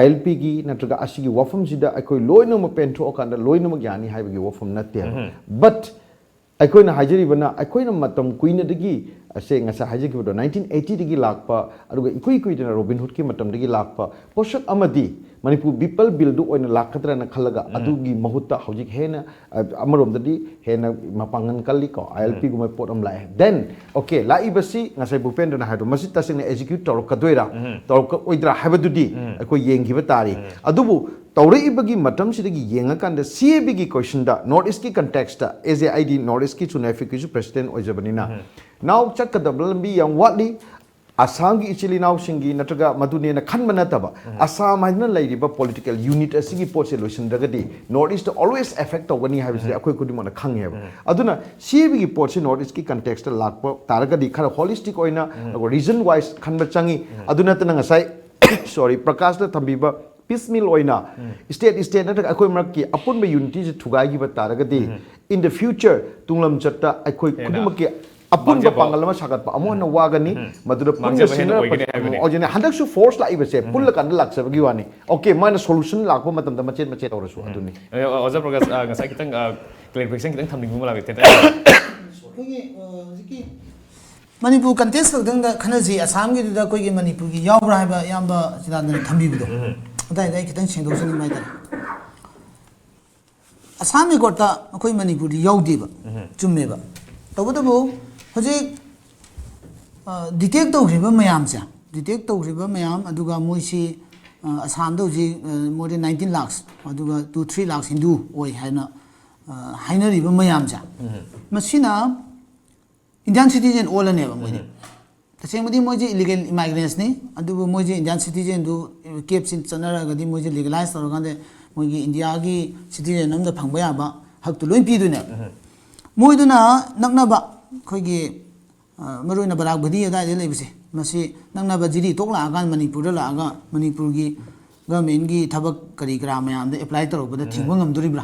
ILPꯒꯤ ꯅꯠꯇ꯭ꯔꯒ ꯑꯁꯤꯒꯤ ꯋꯥꯐꯝꯁꯤꯗ ꯑꯩꯈꯣꯏ ꯂꯣꯏꯅꯃꯛ ꯄꯦꯟꯊꯣꯛꯑꯀꯥꯟꯗ ꯂꯣꯏꯅꯃꯛ ꯌꯥꯅꯤ ꯍꯥꯏꯕꯒꯤ ꯋꯥꯐꯝ ꯅꯠꯇꯦꯕ ꯕꯠ ꯑꯩꯈꯣꯏꯅ ꯍꯥꯏꯖꯔꯤꯕꯅ ꯑꯩꯈꯣꯏꯅ ꯃꯇꯝ ꯀꯨꯏꯅꯗꯒꯤ ꯑꯁꯦ ꯉꯁꯥꯏ ꯍꯥꯏꯖꯈꯤꯕꯗꯣ 1980ꯗꯒꯤ ꯂꯥꯛꯄ ꯑꯗꯨꯒ ꯏꯀꯨꯏ ꯀꯨꯏꯗꯅ ꯔꯣꯕꯤꯟ ꯍꯨꯗꯀꯤ ꯃꯇꯝꯗꯒꯤ ꯂꯥꯛꯄ ꯄꯣꯠꯁꯛ ꯑꯃꯗꯤ ꯃꯅꯤꯄꯨꯔ ꯕꯤꯄꯜ ꯕꯤꯜꯗꯨ ꯑꯣꯏꯅ ꯂꯥꯛꯀꯗ꯭ꯔꯅ ꯈꯜꯂꯒ ꯑꯗꯨꯒꯤ ꯃꯍꯨꯠꯇ ꯍꯧꯖꯤꯛ ꯍꯦꯟꯅ ꯑꯃꯔꯣꯝꯗꯗꯤ ꯍꯦꯟꯅ ꯃꯄꯥꯡꯒꯜ ꯀꯜꯂꯤꯀꯣ ILPꯒꯨꯝꯕ ꯄꯣꯠ ꯑꯃ ꯂꯥꯛꯑꯦ ꯗꯦꯟ ꯑꯣꯀꯦ ꯂꯥꯛꯏꯕꯁꯤ ꯉꯁꯥꯏ ꯚꯨꯄꯦꯟꯗ꯭ꯔꯅ ꯍꯥꯏꯗꯣ ꯃꯁꯤ ꯇꯁꯦꯡꯅ ꯑꯦꯛꯖꯤꯀ꯭ꯌꯨꯠ ꯇꯧꯔꯛꯀꯗꯣꯏꯔꯥ ꯇꯧꯔꯛꯑꯣꯏꯗ꯭ꯔꯥ ꯍꯥꯏꯕꯗꯨꯗꯤ ꯑꯩꯈꯣꯏ ꯌꯦꯡꯈꯤꯕ ꯇꯥꯔꯤ ꯑꯗꯨꯕꯨ ꯇꯧꯔꯛꯏꯕꯒꯤ ꯃꯇꯝꯁꯤꯗꯒꯤ ꯌꯦꯡꯉꯀꯥꯟꯗ CABꯒꯤ ꯀꯣꯏꯁꯟꯗ ꯅꯣꯔꯠ ꯏꯁꯀꯤ ꯀꯟꯇꯦꯛꯁꯇ ꯑꯦꯖ ꯑꯦ ꯑꯩꯗꯤ ꯅꯣꯔꯠ ꯏꯁꯀꯤ ꯆꯨꯅꯥꯏꯐꯤꯛꯀꯤꯁꯨ ꯄ꯭ꯔꯦꯁꯤꯗꯦꯟ ꯑꯣꯏꯖꯕꯅꯤꯅ ꯅꯥꯎ ꯆꯠꯀꯗꯕ ꯂꯝꯕꯤ ꯌꯥꯝ ꯋꯥꯠꯂꯤ ꯑꯁꯥꯝꯒꯤ ꯏꯆꯤꯜ ꯏꯅꯥꯎꯁꯤꯡꯒꯤ ꯅꯠꯇ꯭ꯔꯒ ꯃꯗꯨꯅꯦꯅ ꯈꯟꯕ ꯅꯠꯇꯕ ꯑꯁꯥꯝ ꯍꯥꯏꯗꯨꯅ ꯂꯩꯔꯤꯕ ꯄꯣꯂꯤꯇꯤꯀꯦꯜ ꯌꯨꯅꯤꯠ ꯑꯁꯤꯒꯤ ꯄꯣꯠꯁꯦ ꯂꯣꯏꯁꯤꯟꯗ꯭ꯔꯒꯗꯤ ꯅꯣꯔꯠ ꯏꯁꯇ ꯑꯣꯜꯋꯦꯁ ꯑꯦꯐꯦꯛ ꯇꯧꯒꯅꯤ ꯍꯥꯏꯕꯁꯤꯗꯤ ꯑꯩꯈꯣꯏ ꯈꯨꯗꯤꯡꯃꯛꯅ ꯈꯪꯉꯦꯕ ꯑꯗꯨꯅ CABꯒꯤ ꯄꯣꯠꯁꯤ ꯅꯣꯔꯠ ꯏꯁꯀꯤ ꯀꯟꯇꯦꯛꯁꯇ ꯂꯥꯛꯄ ꯇꯥꯔꯒꯗꯤ ꯈꯔ ꯍꯣꯂꯤꯁꯇꯤꯛ ꯑꯣꯏꯅ ꯔꯤꯖꯟ ꯋꯥꯏꯁ ꯈꯟꯕ ꯆꯪꯉꯤ ꯑꯗꯨ ꯅꯠꯇꯅ ꯉꯁꯥꯏ ꯁꯣꯔꯤ ꯄ꯭ꯔꯀꯥꯁꯅ ꯊꯝꯕꯤꯕ ꯄꯤꯁꯃꯤꯜ ꯑꯣꯏꯅ ꯏꯁꯇꯦꯠ ꯅꯠꯇ꯭ꯔꯒ ꯑꯩꯈꯣꯏ ꯃꯔꯛꯀꯤ ꯑꯄꯨꯟꯕ ꯌꯨꯅꯤꯇꯤꯁꯤ ꯊꯨꯒꯥꯏꯈꯤꯕ ꯇꯥꯔꯒꯗꯤ ꯏꯟ ꯗ ꯐ꯭ꯌꯨꯆꯔ ꯇꯨꯡꯂꯝꯆꯠꯇ ꯑꯩꯈꯣꯏ ꯈꯨꯗꯤꯡꯃꯛꯀꯤ ꯑꯄꯨꯟꯕ ꯄꯥꯡꯒꯜ ꯑꯃ ꯁꯥꯒꯠꯄ ꯑꯃꯨꯛ ꯍꯟꯅ ꯋꯥꯒꯅꯤ ꯃꯗꯨꯗ ꯄꯨꯟꯅ ꯁꯤꯟꯅꯔꯛꯄ ꯍꯟꯗꯛꯁꯨ ꯐꯣꯔꯁ ꯂꯥꯛꯏꯕꯁꯦ ꯄꯨꯜꯂꯀꯥꯟꯗ ꯂꯥꯛꯆꯕꯒꯤ ꯋꯥꯅꯤ ꯑꯣꯀꯦ ꯃꯥꯅ ꯁꯣꯂꯨꯁꯟ ꯂꯥꯛꯄ ꯃꯇꯝꯗ ꯃꯆꯦꯠ ꯃꯆꯦꯠ ꯇꯧꯔꯁꯨ ꯑꯗꯨꯅꯤ ꯑꯣꯖꯥ ꯄ꯭ꯔꯀꯥꯁ ꯉꯁꯥꯏ ꯈꯤꯇꯪ ꯀ꯭ꯂꯦꯔꯤꯐꯤꯀꯦꯁꯟ ꯈꯤꯇꯪ ꯊꯝꯅꯤꯡꯕ ꯑꯃ ꯂꯥꯛꯑꯦ ꯑꯩꯈꯣꯏꯒꯤ ꯍꯧꯖꯤꯛꯀꯤ ꯃꯅꯤꯄꯨꯔ ꯀꯟꯇꯦꯛꯁ ꯈꯛꯇꯪꯗ ꯈꯟꯅꯁꯤ ꯑꯁꯥꯝꯒꯤꯗꯨꯗ ꯑꯩꯈꯣꯏꯒꯤ ꯃꯅꯤꯄꯨꯔꯒꯤ ꯌꯥꯎꯕ꯭ꯔꯥ ꯍꯥꯏꯕ ꯑꯌꯥꯝꯕ ꯆꯤꯗꯥꯟꯗꯅ ꯊꯝꯕꯤꯕꯗꯣ ꯑꯗꯨꯋꯥꯏꯗ ꯑꯩ ꯈꯤꯇꯪ ꯁꯦꯡꯗꯣꯛꯆꯅꯤꯡꯕ ꯍꯥꯏꯇꯥꯔꯦ ꯑꯁꯥꯝ ꯔꯦꯀꯣꯔꯠꯇ ꯑꯩꯈꯣꯏ ꯃꯅꯤꯄꯨꯔꯗꯤ ꯌꯥꯎꯗꯦꯕ ꯆꯨꯝꯃꯦꯕ ꯇꯧꯕꯇꯕꯨ ꯍꯧꯖꯤꯛ ꯗꯤꯇꯦꯛ ꯇꯧꯈ꯭ꯔꯤꯕ ꯃꯌꯥꯝꯁꯦ ꯗꯤꯇꯦꯛ ꯇꯧꯈ꯭ꯔꯤꯕ ꯃꯌꯥꯝ ꯑꯗꯨꯒ ꯃꯣꯏꯁꯤ ꯑꯁꯥꯝꯗ ꯍꯧꯖꯤꯛ ꯃꯣꯔ ꯗꯦꯟ 19 lakhs ꯑꯗꯨꯒ 2-3 lakhs ꯍꯤꯟꯗꯨ ꯑꯣꯏ ꯍꯥꯏꯅ ꯍꯥꯏꯅꯔꯤꯕ ꯃꯌꯥꯝꯁꯦ ꯃꯁꯤꯅ ꯏꯟꯗꯤꯌꯥꯟ ꯁꯤꯇꯤꯖꯦꯟ ꯑꯣꯜꯂꯅꯦꯕ ꯃꯣꯏꯗꯤ तसेंबदी मोजे इलीगल इमाइग्रेंट्स ने अदुबु मोजे इंडियन सिटीजन दु केप सिन चनरगदी मोजे लीगलाइज तौरगांदे मोगे इंडिया की सिटीजन नमदा फंगबा याबा हक तो लोइन पीदुने मोइदुना नकनाबा खोगे मरुइना बराक बदी अदाइदे लेबसे मसी नकनाबा जिरी तोकला आगान मणिपुर दा लागा मणिपुर की गवर्नमेंट की थबक करी ग्रा मयामदे अप्लाई तौरबदा थिंगबा ngамदोरिब्रा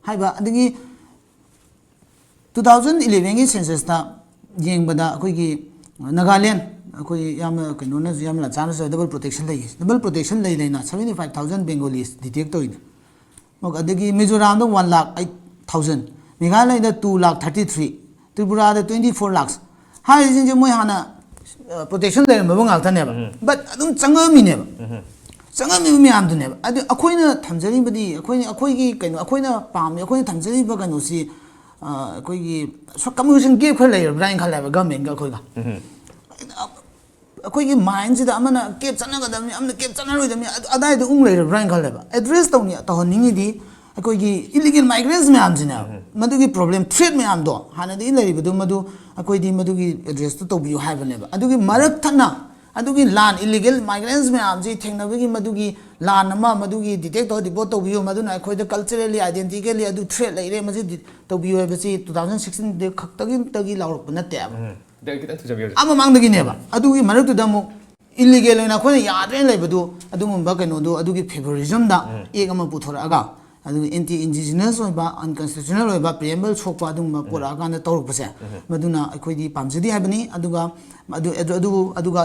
हाइबा अदगी 2011 की सेंसस ता येंबदा अखोगी नागालैंड अखोई याम कइनोना यामला चाना डबल प्रोटेक्शन लई लेना 75000 बेंगोलीज डिटेक्ट तोइन मग अदगी मिजोराम दा 1,08,000 मेघालय दा 2,33,000 त्रिपुरा दा 24 lakhs हाय जिंजे मोय हाना प्रोटेक्शन लेन मबंग आल्थनेबा बट अदुम चंगमिनेबा चंगमि मियाम दुनेबा अदु अखोइना थमजरिबदी अखोइगी कइनो अखोइना पाम अखोइना थमजरिबा कइनोसी अखोइगी कम्युनिकेशन गेप खर लेर ब्राइन खलाबा गवर्नमेंट का अखोइगा अखोइगी माइंड सिदा अमना केप चनगदमनि अमना केप चनरोइदमनि अदाइद उंग लेर ब्राइन खलाबा एड्रेस तौनि तहनिंगिदी अखोइगी इलीगल माइग्रेंट्स म्याम जिना मदुगी प्रॉब्लम थ्रेट म्याम दो हानदी लेरिबदु मदु अखोइदी मदुगी एड्रेस तो तौबियो हाइबनेबा अदुगी मरक थना अदुगी लान इलीगल माइग्रेंट्स म्याम जी थेंगनबगी मदुगी लान अमा मदुगी डिटेक्ट तो डिपोर्ट तौबियो मदुना अखोइदा कल्चरली आइडेंटिकली अदु थ्रेट लेरे मजि तौबियो हाइबसि 2016 दे खक्तगी लाउरप नतेबा अमा मांगदगिनेबा अदुगी मरकतुदा मु इलीगल ओइना खोइ याद्रेन लेबदु अदुगुंबा कइनोदु अदुगी फेवरिज्म दा एक अमा पुथोरागा अदुगी एंटी इंडिजिनस ओइबा अनकॉन्स्टिट्यूशनल ओइबा प्रिएम्बल सोकपा अदुगुंबा पोरागाना तौरपसे मदुना अखोइदी पामजदी हाइबनी अदुगा अदुगा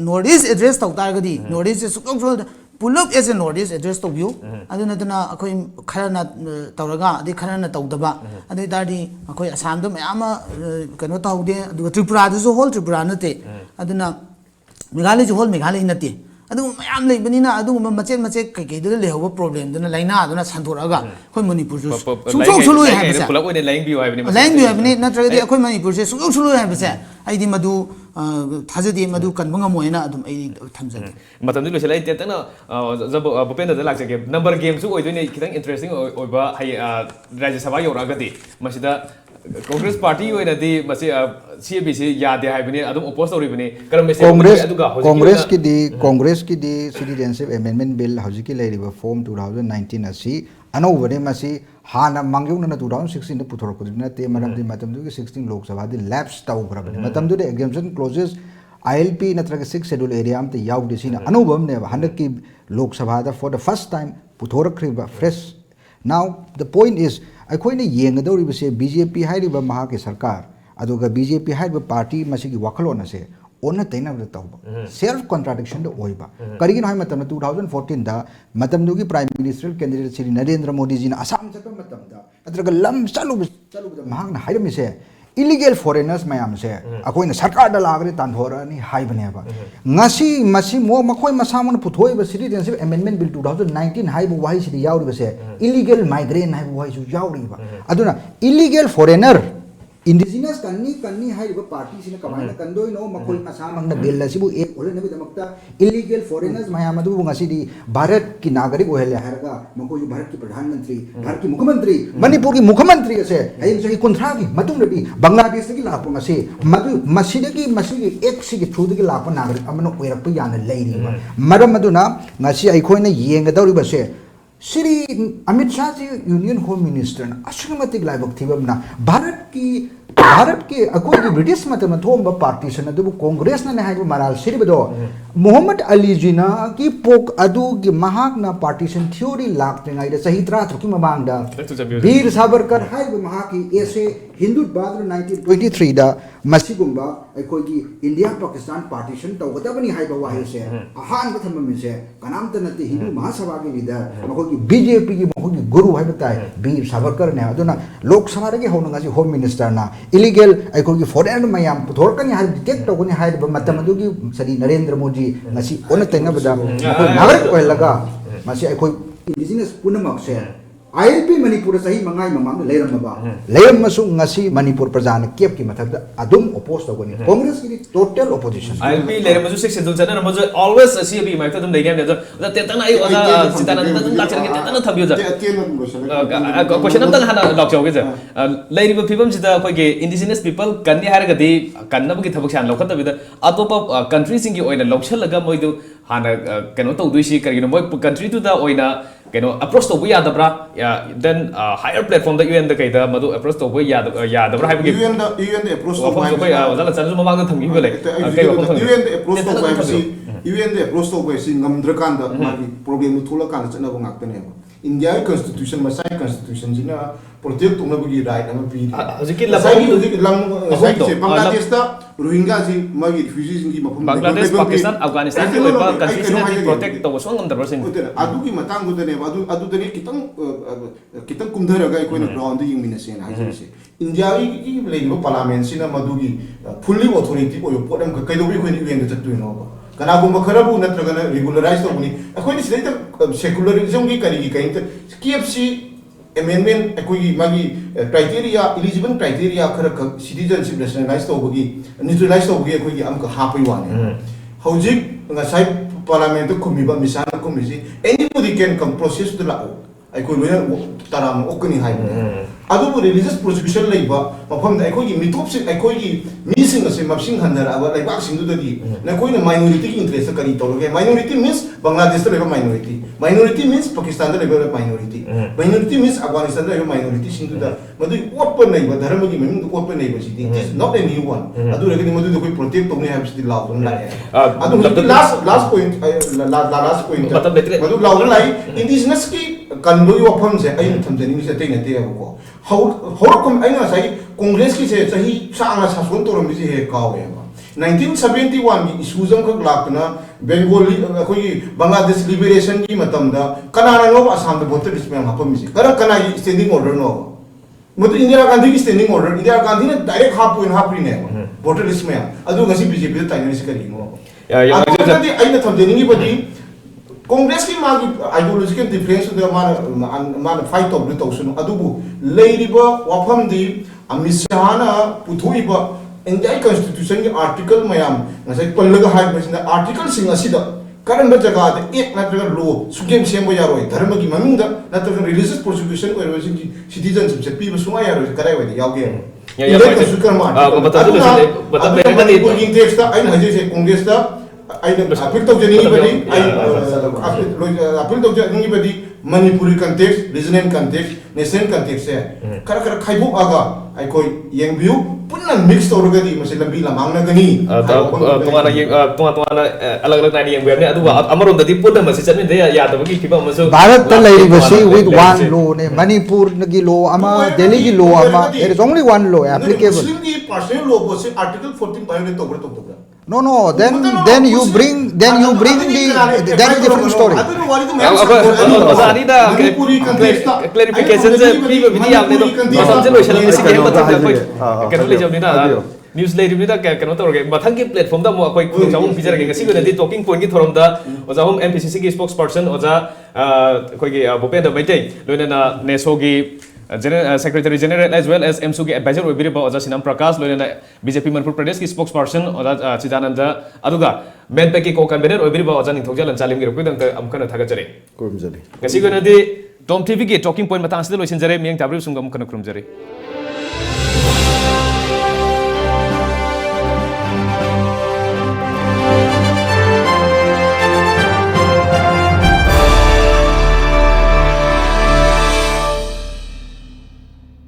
नॉर्थ ईस्ट एड्रेस तौतारगदी नॉर्थ ईस्ट सुकौसुल pull up as a north east address तौबियो अदुनतना अखोइ खरना तौरगा अदि खरना तौदबा अदि दादी अखोइ असम दो मयाम कनो तौदे अदुगा त्रिपुरा दसु होल त्रिपुरा नते अदुना मेघालय जो होल मेघालय नते अदु मयाम लेबनिना अदु मचेत मचेत कइकैदु लेहबो प्रॉब्लम दुना लाइना अदुना संथोरागा अखोइ मणिपुर जो सुंथोक सुलुय हाइबसे पुलअप ओइने लाइंग बिउ हाइबनि लाइंग नत्रगदी अखोइ मणिपुर से सुंथोक सुलुय हाइबसे आइदी मदु थाजदी मदु कनबंगा मोयना अदुम आई थमजगे मतमदि लोइसे लाइ तेतना जब भूपेंद्र दा लाक्सगे नंबर गेम सु ओइदोइने खितंग इंटरेस्टिंग ओइबा हाय राज्य सभा योरागदी मसिदा Congress Party or the CAB Yadi Habini, Adam opposed or even Congress ki di Citizenship Amendment Bill Hajiki Lady Form 2019 asi Anovade Masi Hana Mangyung na 2016 the Putorokudina te Madam di Matam 16 Lok Sabha the lapse tau Brabani Matam the exemption clauses ILP natraga 6 schedule area am the yaw disina Anubam never 100 Lok Sabha for the first time Putorakriba fresh. Now the point is I coin a yang adori say BJP Haiba Mahaki Sarkar Adoga BJP Haiba party Masiki Wakalona say on a ten of the Tauba. Self contradiction the Oiba. Karigin Hamatam 2014 da Matamdugi Prime Minister candidate Sri Narendra Modi in Assam Matamda. Adraga Lam Salu the Mahang Haidam say illegal foreigners mayam say a coin Sarkar the Lagri Tanhora ni Haibaneva. Nasi Masi Mo Makoi Masaman Putoi Citizenship Amendment Bill 2019 Haibu Wai City Yauri say illegal migrant Haibu Wai Yauriba. Aduna illegal foreigner indigenous kanni haiba parties in a command kando no Makoi Masamang the bill Sibu Olenamakta illegal foreigners Mayamadu Ngasidi Bharat ki Nagari Ohela Harga Makoi Bharat ki Pradhan Mantri Bharki Mukhamantri Manipuri Mukhamantri say I say Kontragi Matumdi Bangladesh ki Lapona say Madu Masidaki Masigi Exi through the Lapa Nagari Amano Erapiana lady Madam Maduna Nasi Ikoina Yang Adoriba say Sri Amit Shah Union Home Minister Ashamatic Live of Tibamna Bharat ki akoi British matamathomba partition adu Congress na hai maral siribado Muhammad Ali Jina ki pok adu ki mahak na partition theory lakte ngai da sahi tra thuki mamangda Veer Savarkar hai mahaki ese Hindu Badr 1923 da masigumba akoi ki India Pakistan partition tawgadabani hai ba wahi se ahan ba thamam se kanamta nate Hindu Mahasabha ki leader makoi ki BJP ki makoi ki guru hai batai Veer Savarkar ne aduna Lok Sabha ki honu ngasi home minister na illegal aikogi foreign mayam puthorkani har detect togoni har matamadugi sari Narendra Modi ngasi ona tenga bada ko nagarik oilaga masi aikoi indigenous punamak se ILP Manipur sahi mangai mamang leiram ba leiram masu ngasi Manipur prajana kep ki mathakda adum oppose togoni Congress ki total opposition ILP leiram masu 6 schedule chana masu always CAB mai tadum leigam da tetana ai oda sitana tadum lachar ke tetana thabyo ja question am tan hana lok chawge ja leiriba phibam sida koi ge indigenous people kanni haraga di kannab ki thabak san lokhat bida atopa country sing ki oina lokshalaga moi du hana kano tawduisi karino moi country tu da oina kano approach to ya dabra then higher platform that UN the kaida madu approach to ya dabra hai UN the approach to ya wala chan su mamang thang gi bele UN the approach to UN the approach to ngamdra kan da magi problem thula kan chana ba ngak tane India constitution masai constitution jina protect tungna bugi right ama pi hojiki lam Bangladesh ta Rohingya ji magi refugees ki mafum Bangladesh Pakistan Afghanistan ki oiba countries na protect to so ngam darba sin adu ki matang gudane adu tani kitang kumdhara ga koina ground ying minase na ji India ki leiba parliament sina madugi fully authority ko yo podam ka kaido bi koina UN da chattu no Kanagumba Karabu Natragana regularized Toguni. According to later secularism, KFC amendment, Magi criteria, eligible criteria, citizenship nationalized Togi, neutralized Togi, Amka happy one. Hojik, Nasai Parliament, Kumiba, Misana Committee, anybody can come process to la. I could win Taram Okuni High. Adu religious prosecution labor, upon the Ekoi Mitopsi, Ekoi missing a same machine hunter, about like waxing to the deep. Nakoi minority interest, minority means Bangladesh level minority. Minority means Pakistan level minority. Minority means Afghanistan level minority into the Madu open neighbor, the Ramagi to open neighbor city. It is not a new one. I do recommend to protect only have still loud on last point, Madu loud indigenous Kandu Wapam say, I am from the news at Tenate. How come I say Congress ki say sahi sanga sasun torom bisi he kawe 1971 isuzam ka lakna Bengali koi Bangladesh liberation ki matamda kanana no Assam the voter display hapam bisi kana standing order no mutu Indira Gandhi ki standing order Indira Gandhi ne direct half point half ne voter display adu ngasi BJP ta tainani sekali no adu aina thamde ningi badi Congress ki magi ideological difference de man fight of the tosun adubu leiriba wafam di amisana puthuiba India constitution ki article mayam ngasai pallaga hai basina article sing asida karan ba jaga de ek natraga law sugem sembo yaroi dharma ki mamingda natraga religious prosecution ko citizenship se pi basuma yaroi karai wadi yauge Election karma. Manipur context ta aina haje Congress ta aina appeal to jani badi appeal to jani badi Manipuri context, regional context, nation context hai. Kar khaibu aga ai koi yang view punna mix to rogadi masih lambi lamang na gani. Tumana alag-alag na yang web ni adu amaron dadi punna masih chatni de ya da bagi kiba masu Bharat ta lai basi with one law ne Manipur nagi law ama Delhi gi law ama there is only one law applicable. Muslim ki personal law was article 14 violate to No, then you bring the that is different story. Clarification news later with a cannot Matangi platform the more quite good talking point from the MPCC spokesperson or the Bopenda Mate, Lunana Nesogi. Secretary General as well as MSUG advisor will be about Sinam Prakash, BJP Manipur Pradesh spokesperson or that Chidananda Aduga, Menpeki co-convener will be about Janin Togel and Salim Gurpud and Amkana Tagajari. Kasi TOMTV talking point Matan still in Jeremy and Tabri Sungam Kana Krumjari.